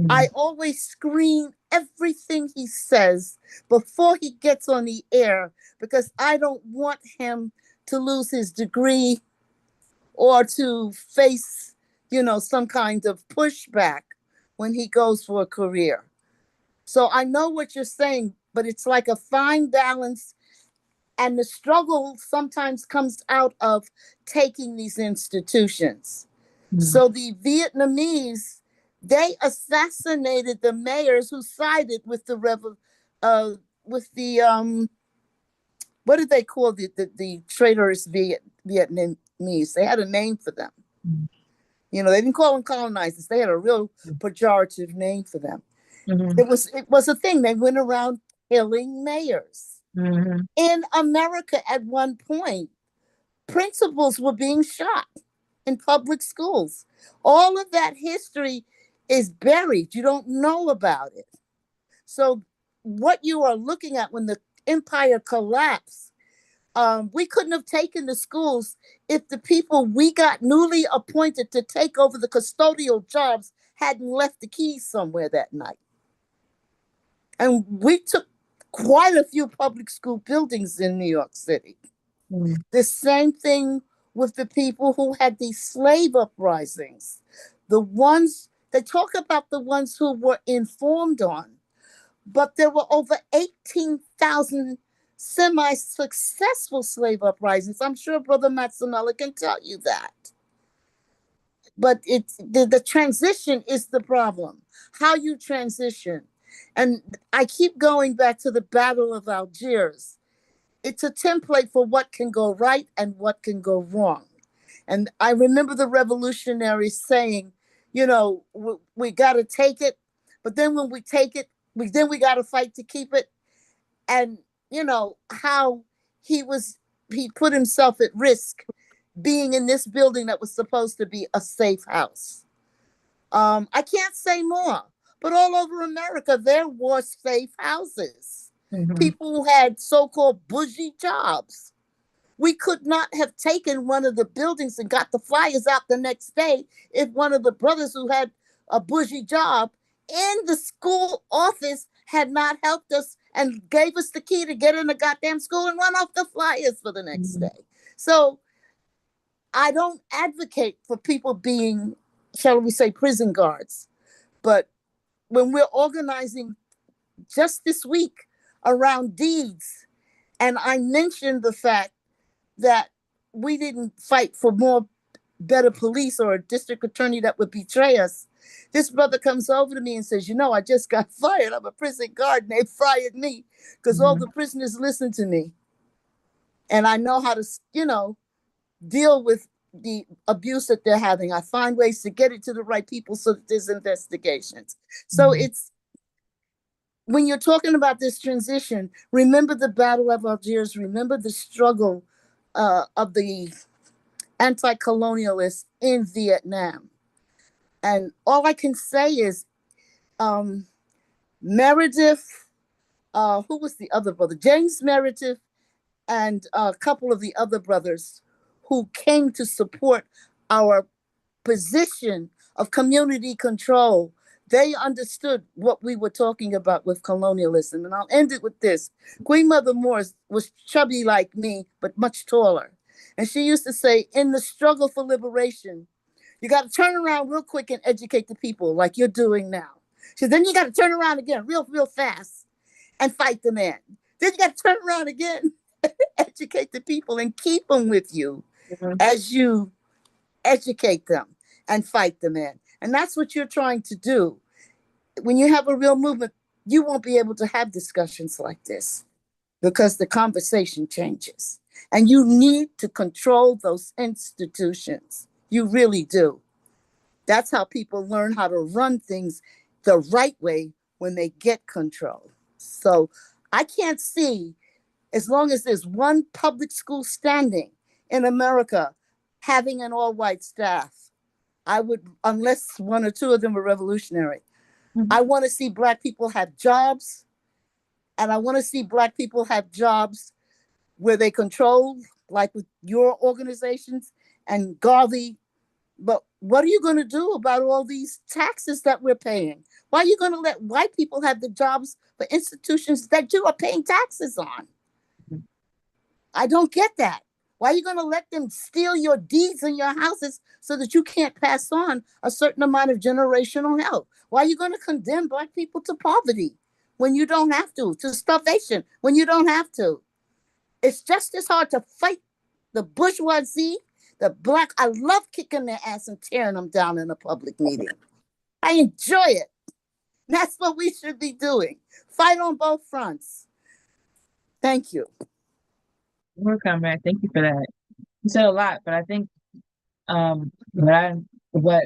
I always screen everything he says before he gets on the air because I don't want him to lose his degree or to face, some kind of pushback when he goes for a career. So I know what you're saying, but it's like a fine balance. And the struggle sometimes comes out of taking these institutions. So the Vietnamese, they assassinated the mayors who sided with the what did they call the traitorous Vietnamese? They had a name for them. They didn't call them colonizers. They had a real pejorative name for them. It was a thing. They went around killing mayors. In America, at one point, principals were being shot in public schools. All of that history is buried. You don't know about it. So what you are looking at when the empire collapsed, we couldn't have taken the schools if the people we got newly appointed to take over the custodial jobs hadn't left the keys somewhere that night. And we took quite a few public school buildings in New York City. The same thing with the people who had these slave uprisings. They talk about the ones who were informed on, but there were over 18,000 semi-successful slave uprisings. I'm sure Brother Matsamela can tell you that. But the transition is the problem, how you transition. And I keep going back to the Battle of Algiers. It's a template for what can go right and what can go wrong. And I remember the revolutionaries saying, we got to take it, but then when we take it, we got to fight to keep it. And, how he put himself at risk being in this building that was supposed to be a safe house. I can't say more, but all over America, there were safe houses. People who had so-called bougie jobs. We could not have taken one of the buildings and got the flyers out the next day if one of the brothers who had a bougie job in the school office had not helped us and gave us the key to get in the goddamn school and run off the flyers for the next day. So I don't advocate for people being, shall we say, prison guards. But when we're organizing just this week around deeds, and I mentioned the fact that we didn't fight for better police or a district attorney that would betray us. This brother comes over to me and says, I just got fired. I'm a prison guard and they fired me because all the prisoners listen to me. And I know how to, deal with the abuse that they're having. I find ways to get it to the right people so that there's investigations. So it's, when you're talking about this transition, remember the Battle of Algiers, remember the struggle of the anti-colonialists in Vietnam. And all I can say is Meredith, who was the other brother? James Meredith and a couple of the other brothers who came to support our position of community control. They understood what we were talking about with colonialism. And I'll end it with this. Queen Mother Morris was chubby like me, but much taller. And she used to say, in the struggle for liberation, you got to turn around real quick and educate the people like you're doing now. She said, then you got to turn around again real fast and fight the man. Then you got to turn around again, educate the people and keep them with you as you educate them and fight the man. And that's what you're trying to do. When you have a real movement, you won't be able to have discussions like this because the conversation changes. And you need to control those institutions. You really do. That's how people learn how to run things the right way when they get control. So I can't see, as long as there's one public school standing in America, having an all-white staff. I would, unless one or two of them were revolutionary. I want to see Black people have jobs, and I want to see Black people have jobs where they control, like with your organizations and Garvey. But what are you going to do about all these taxes that we're paying? Why are you going to let white people have the jobs for institutions that you are paying taxes on? I don't get that. Why are you going to let them steal your deeds and your houses so that you can't pass on a certain amount of generational health? Why are you going to condemn Black people to poverty when you don't have to starvation when you don't have to? It's just as hard to fight the bourgeoisie, the Black. I love kicking their ass and tearing them down in a public meeting. I enjoy it. That's what we should be doing. Fight on both fronts. Thank you. Well, comrade, thank you for that. You said a lot, but I think what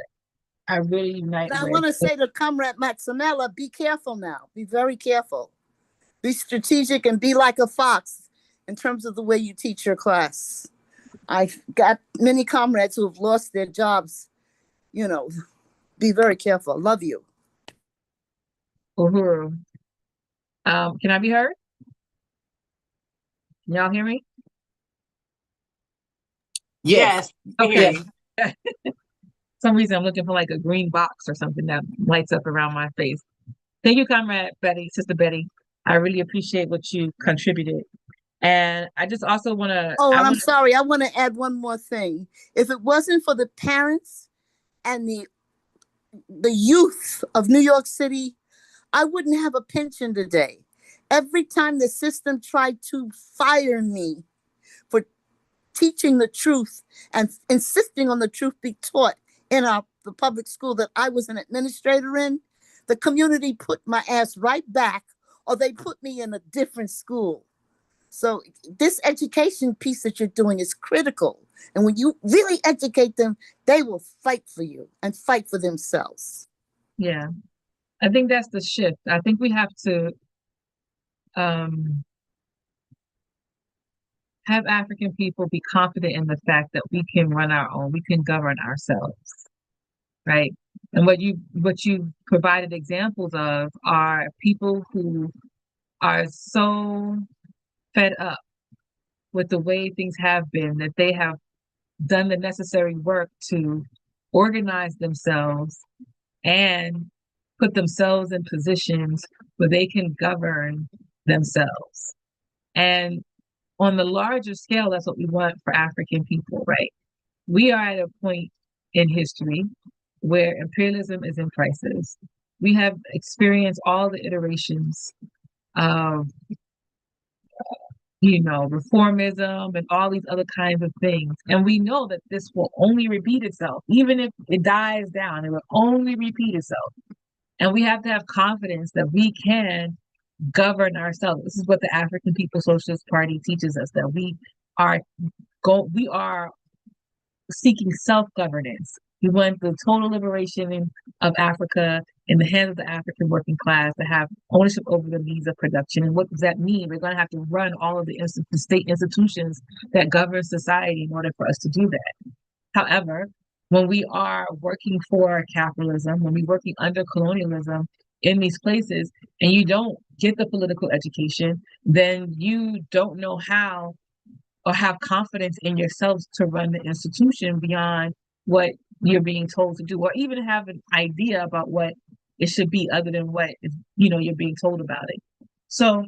I really unite I with. want to say to Comrade Maximella, be careful now. Be very careful. Be strategic and be like a fox in terms of the way you teach your class. I've got many comrades who have lost their jobs. You know, be very careful. Love you. Uhuru. Can I be heard? Can y'all hear me? Yes. Okay. Some reason I'm looking for like a green box or something that lights up around my face. Thank you, Comrade Betty, Sister Betty. I really appreciate what you contributed. And I just also want to. Oh, I'm sorry. I want to add one more thing. If it wasn't for the parents and the youth of New York City, I wouldn't have a pension today. Every time the system tried to fire me for teaching the truth and insisting on the truth be taught in the public school that I was an administrator in, the community put my ass right back, or they put me in a different school. So this education piece that you're doing is critical. And when you really educate them, they will fight for you and fight for themselves. Yeah, I think that's the shift. I think we have to have African people be confident in the fact that we can run our own, we can govern ourselves, right? And what you provided examples of are people who are so fed up with the way things have been that they have done the necessary work to organize themselves and put themselves in positions where they can govern themselves. And on the larger scale, that's what we want for African people, right? We are at a point in history where imperialism is in crisis. We have experienced all the iterations of, reformism and all these other kinds of things. And we know that this will only repeat itself. Even if it dies down, it will only repeat itself. And we have to have confidence that we can govern ourselves. This is what the African People's Socialist Party teaches us, that we are seeking self-governance. We want the total liberation of Africa in the hands of the African working class to have ownership over the means of production. And what does that mean? We're going to have to run all of the state institutions that govern society in order for us to do that. However, when we are working for capitalism, when we're working under colonialism in these places, and you don't get the political education, then you don't know how or have confidence in yourselves to run the institution beyond what you're being told to do, or even have an idea about what it should be other than what you're being told about it. So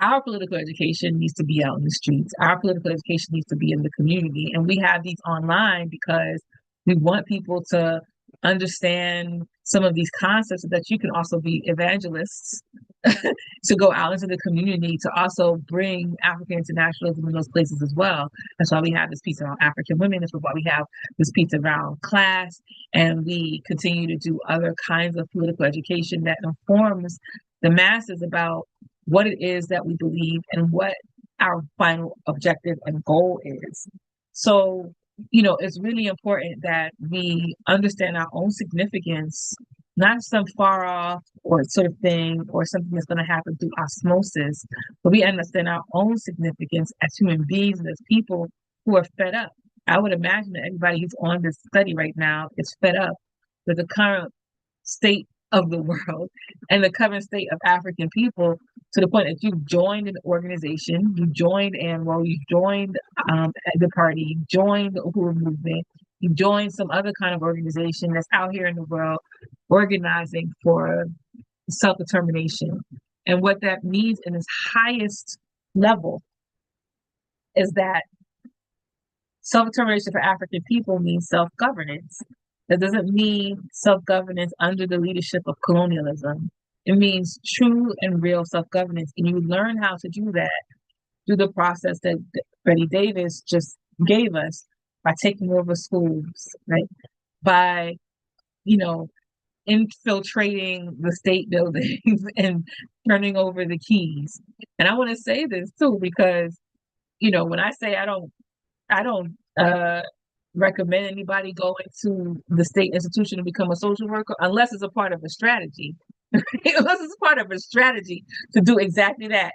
our political education needs to be out in the streets. Our political education needs to be in the community. And we have these online because we want people to understand some of these concepts so that you can also be evangelists to go out into the community to also bring African internationalism in those places as well. That's why we have this piece around African women. That's why we have this piece around class. And we continue to do other kinds of political education that informs the masses about what it is that we believe and what our final objective and goal is. So, it's really important that we understand our own significance, not some far off or sort of thing or something that's going to happen through osmosis, but we understand our own significance as human beings and as people who are fed up I would imagine that everybody who's on this study right now is fed up with the current state of the world and the current state of African people, to the point that you've joined an organization, you joined AMRO, you joined the party, you joined the Uhuru movement, you joined some other kind of organization that's out here in the world organizing for self-determination. And what that means in its highest level is that self-determination for African people means self-governance. That doesn't mean self-governance under the leadership of colonialism. It means true and real self-governance. And you learn how to do that through the process that Betty Davis just gave us, by taking over schools, right? By, infiltrating the state buildings and turning over the keys. And I want to say this too, because, when I say I don't recommend anybody going to the state institution to become a social worker unless it's a part of a strategy. Unless it's part of a strategy to do exactly that.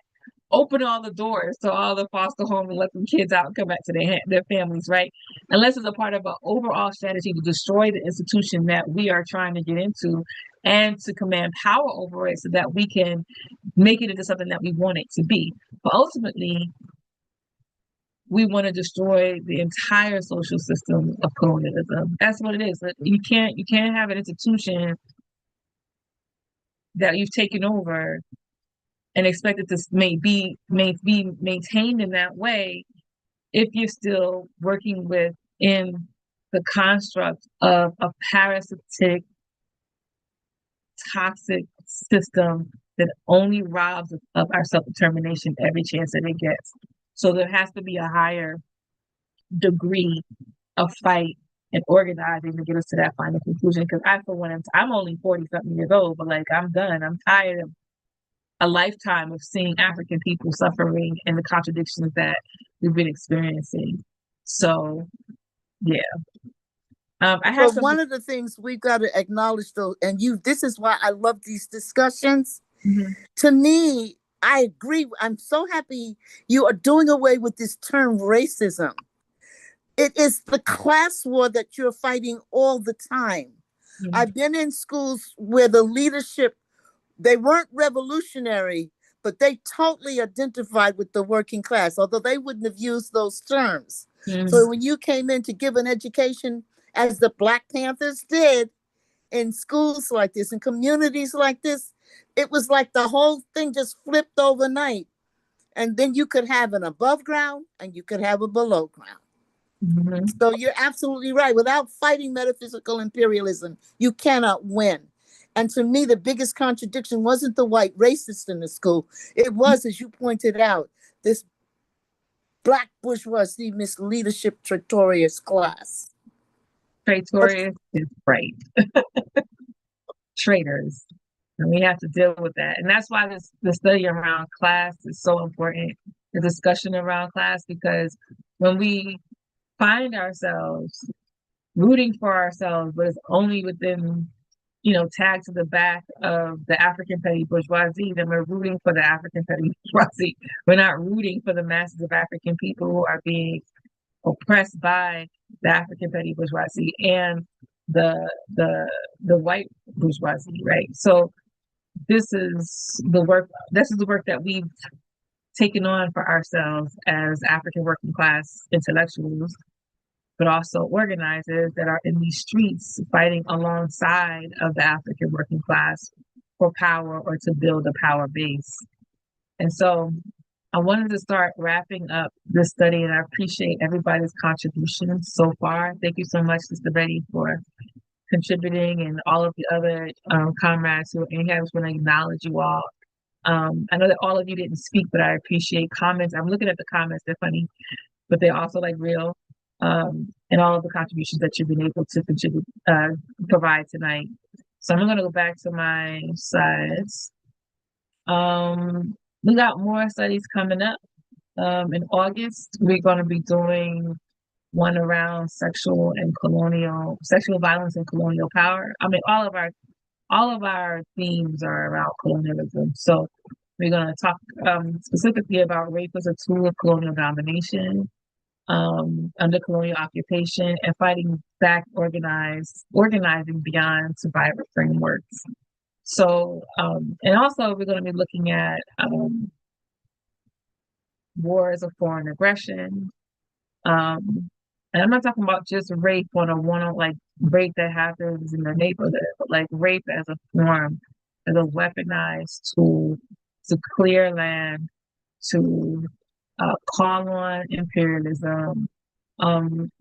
Open all the doors to all the foster homes and let them kids out and come back to their families, right? Unless it's a part of an overall strategy to destroy the institution that we are trying to get into and to command power over it so that we can make it into something that we want it to be. But ultimately, we want to destroy the entire social system of colonialism. That's what it is. You can't have an institution that you've taken over and expect it to be maintained in that way if you're still working within the construct of a parasitic, toxic system that only robs of our self-determination every chance that it gets. So there has to be a higher degree of fight and organizing to get us to that final conclusion. Because I, for one, I'm only 40-something years old, but I'm done. I'm tired of a lifetime of seeing African people suffering and the contradictions that we've been experiencing. So, yeah. I have one of the things we've got to acknowledge, though, and this is why I love these discussions. Mm-hmm. To me, I agree. I'm so happy you are doing away with this term racism. It is the class war that you're fighting all the time. Mm-hmm. I've been in schools where the leadership, they weren't revolutionary, but they totally identified with the working class, although they wouldn't have used those terms. Mm-hmm. So when you came in to give an education, as the Black Panthers did in schools like this, in communities like this, it was like the whole thing just flipped overnight. And then you could have an above ground and you could have a below ground. Mm-hmm. So you're absolutely right. Without fighting metaphysical imperialism, you cannot win. And to me, the biggest contradiction wasn't the white racist in the school. It was, as you pointed out, this Black bourgeoisie misleadership traitorous class. Traitorous is right. Traitors. And we have to deal with that. And that's why the study around class is so important, the discussion around class, because when we find ourselves rooting for ourselves, but it's only within, tagged to the back of the African petty bourgeoisie, then we're rooting for the African petty bourgeoisie. We're not rooting for the masses of African people who are being oppressed by the African petty bourgeoisie and the white bourgeoisie, right? So this is the work that we've taken on for ourselves as African working class intellectuals, but also organizers that are in these streets fighting alongside of the African working class for power or to build a power base. And so I wanted to start wrapping up this study, and I appreciate everybody's contributions so far. Thank you so much, Sister Betty, for contributing, and all of the other comrades who are in here. I just want to acknowledge you all. I know that all of you didn't speak, but I appreciate comments. I'm looking at the comments, they're funny, but they're also real. And all of the contributions that you've been able to contribute, provide tonight. So I'm going to go back to my slides. We got more studies coming up. In August, we're going to be doing one around sexual violence and colonial power. I mean, all of our themes are around colonialism. So we're going to talk specifically about rape as a tool of colonial domination. under colonial occupation, and fighting back organizing beyond survivor frameworks. So, and also we're going to be looking at wars of foreign aggression. And I'm not talking about just rape on a one-on, like rape that happens in the neighborhood, but like rape as a form, as a weaponized tool to clear land, to call on imperialism.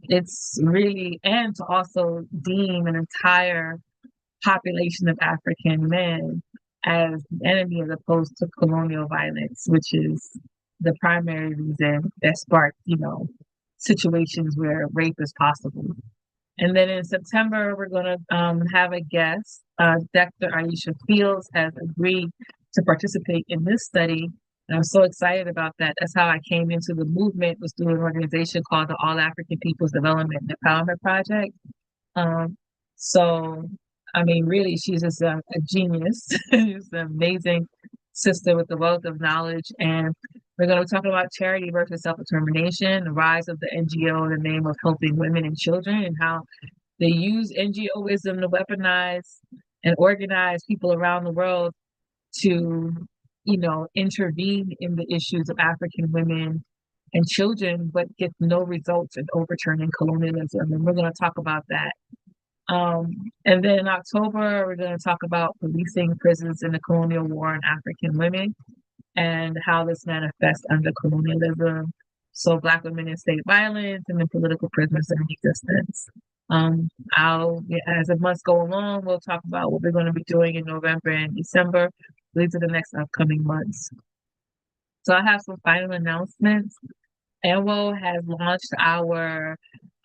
It's really, and to also deem an entire population of African men as the enemy as opposed to colonial violence, which is the primary reason that sparked, situations where rape is possible. And then in September, we're going to have a guest. Dr. Aisha Fields has agreed to participate in this study. And I'm so excited about that. That's how I came into the movement, was through an organization called the All African People's Development and Empowerment Project. So, I mean, really, she's just a genius. She's an amazing sister with a wealth of knowledge. And we're going to talk about charity versus self-determination, the rise of the NGO in the name of helping women and children, and how they use NGOism to weaponize and organize people around the world to, intervene in the issues of African women and children, but get no results in overturning colonialism. And we're going to talk about that. And then in October, we're going to talk about policing prisons in the colonial war on African women and how this manifests under colonialism. So Black women in state violence and the political prisoners in existence. As the months go along, we'll talk about what we're going to be doing in November and December. These are the next upcoming months. So I have some final announcements. ANWO has launched our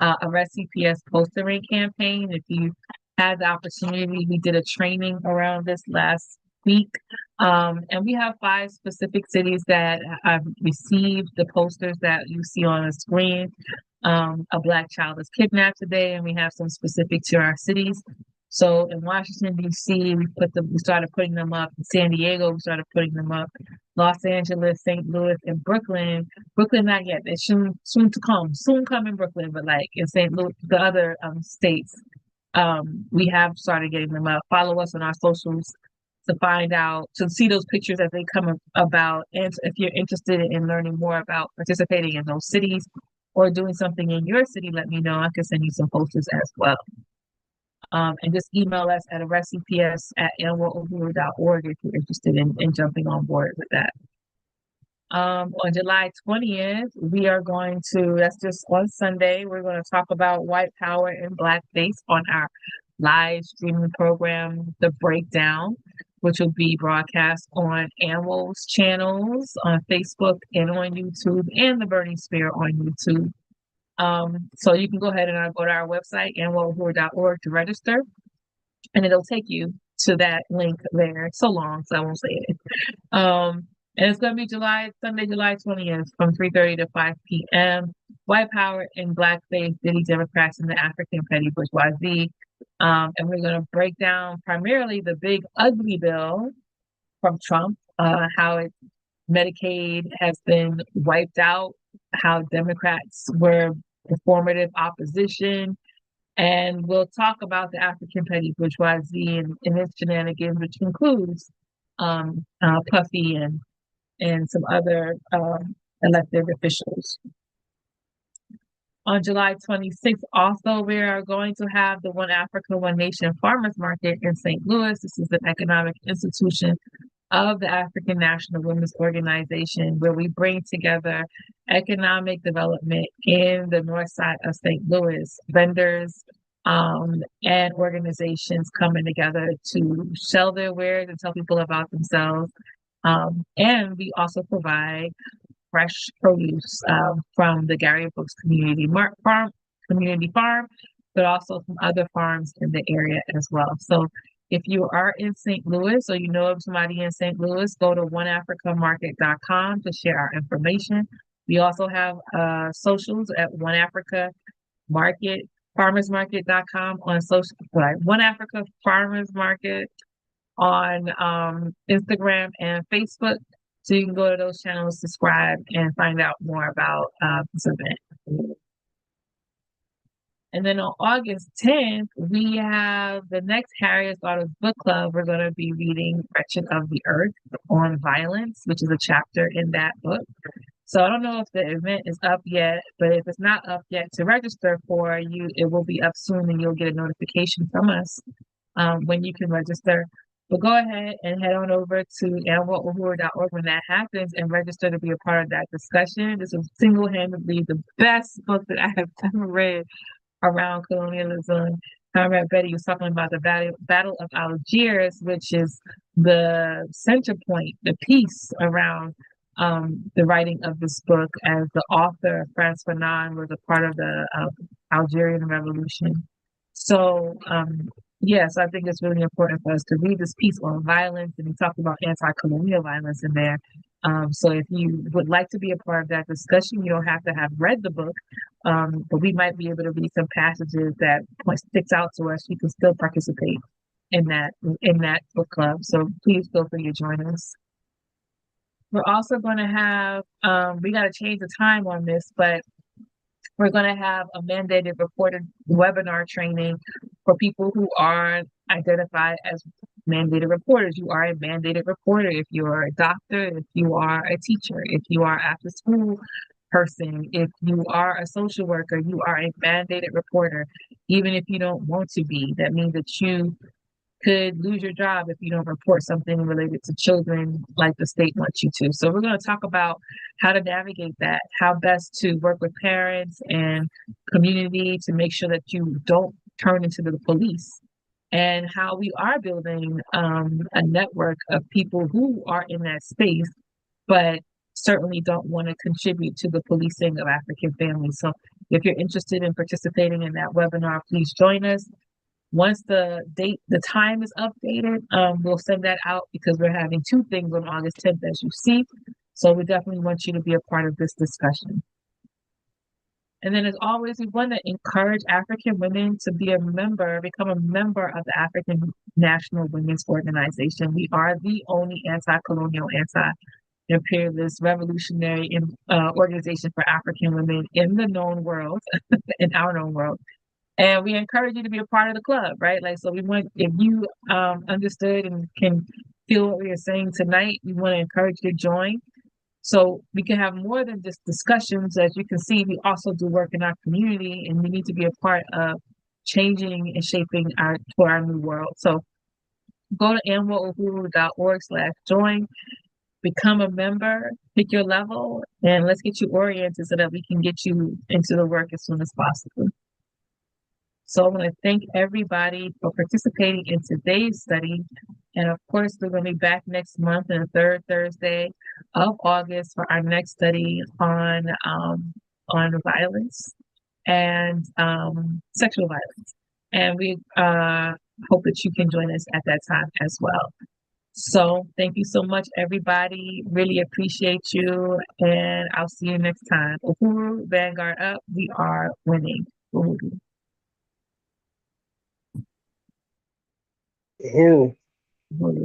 Arrest CPS postering campaign. If you had the opportunity, we did a training around this last week. And we have 5 specific cities that have received the posters that you see on the screen. A Black child is kidnapped today, and we have some specific to our cities. So in Washington, D.C., we started putting them up. In San Diego, we started putting them up. Los Angeles, St. Louis, and Brooklyn. Brooklyn, not yet. They soon come in Brooklyn, but like in St. Louis, the other states, we have started getting them up. Follow us on our socials to see those pictures as they come about. And if you're interested in learning more about participating in those cities or doing something in your city, let me know. I can send you some posters as well. And just email us at arrestcps@anwohuru.org if you're interested in jumping on board with that. On July 20th, we are going to, that's just on Sunday, we're going to talk about white power and Blackface on our live streaming program, The Breakdown, which will be broadcast on ANWO's channels on Facebook and on YouTube, and The Burning Spear on YouTube. So you can go ahead and go to our website, anwohuru.org, to register, and it'll take you to that link there. It's so long, so I won't say it. And it's going to be Sunday, July 20th from 3:30 to 5 p.m. White Power and Blackface, Diddy Democrats, and the African Petty Bourgeoisie. And we're going to break down primarily the big ugly bill from Trump, how Medicaid has been wiped out, how Democrats were performative opposition, and we'll talk about the African petty bourgeoisie and its shenanigans, which includes Puffy and some other elected officials. On July 26th, also, we are going to have the One Africa, One Nation Farmers Market in St. Louis. This is an economic institution of the African National Women's Organization, where we bring together economic development in the north side of St. Louis, vendors and organizations coming together to sell their wares and tell people about themselves. And we also provide fresh produce from the Gary Brooks Community Farm, but also from other farms in the area as well. So if you are in St. Louis or you know of somebody in St. Louis, go to oneafricamarket.com to share our information. We also have socials at One Africa Market, farmersmarket.com on social, One Africa Farmers Market on Instagram and Facebook. So you can go to those channels, subscribe, and find out more about this event. And then on August 10th, we have the next Harriet's Daughters book club. We're going to be reading Wretched of the Earth on Violence, which is a chapter in that book. So I don't know if the event is up yet, but if it's not up yet to register for you, it will be up soon and you'll get a notification from us when you can register. But go ahead and head on over to animaluhuru.org when that happens and register to be a part of that discussion. This is single-handedly the best book that I have ever read around colonialism. Comrade Betty was talking about the Battle of Algiers, which is the center point, the piece around the writing of this book, as the author, Frantz Fanon, was a part of the Algerian Revolution. So, yes, I think it's really important for us to read this piece on violence, and he talked about anti-colonial violence in there. So if you would like to be a part of that discussion, you don't have to have read the book, but we might be able to read some passages that sticks out to us. You can still participate in that book club. So please feel free to join us. We're also going to have, we got to change the time on this, but we're going to have a mandated reported webinar training for people who are identified as mandated reporters. You are a mandated reporter if you're a doctor, if you are a teacher, if you are after school person, if you are a social worker, you are a mandated reporter, even if you don't want to be. That means that you could lose your job if you don't report something related to children like the state wants you to. So we're going to talk about how to navigate that, how best to work with parents and community to make sure that you don't turn into the police, and how we are building a network of people who are in that space, but certainly don't want to contribute to the policing of African families. So if you're interested in participating in that webinar, please join us. Once the time is updated, we'll send that out, because we're having two things on August 10th, as you see. So we definitely want you to be a part of this discussion. And then, as always, we want to encourage African women to become a member of the African National Women's Organization. We are the only anti-colonial, anti-imperialist, revolutionary organization for African women in the known world, in our known world. And we encourage you to be a part of the club, right? Like, so we want, if you understood and can feel what we are saying tonight, we want to encourage you to join. So we can have more than just discussions. As you can see, we also do work in our community, and we need to be a part of changing and shaping our new world. So go to animaluhuru.org/join, become a member, pick your level, and let's get you oriented so that we can get you into the work as soon as possible. So I want to thank everybody for participating in today's study. And of course, we're going to be back next month on the third Thursday of August for our next study on violence and sexual violence. And we hope that you can join us at that time as well. So thank you so much, everybody. Really appreciate you. And I'll see you next time. Uhuru, Vanguard up. We are winning. Uhuru. Ew. Uhuru.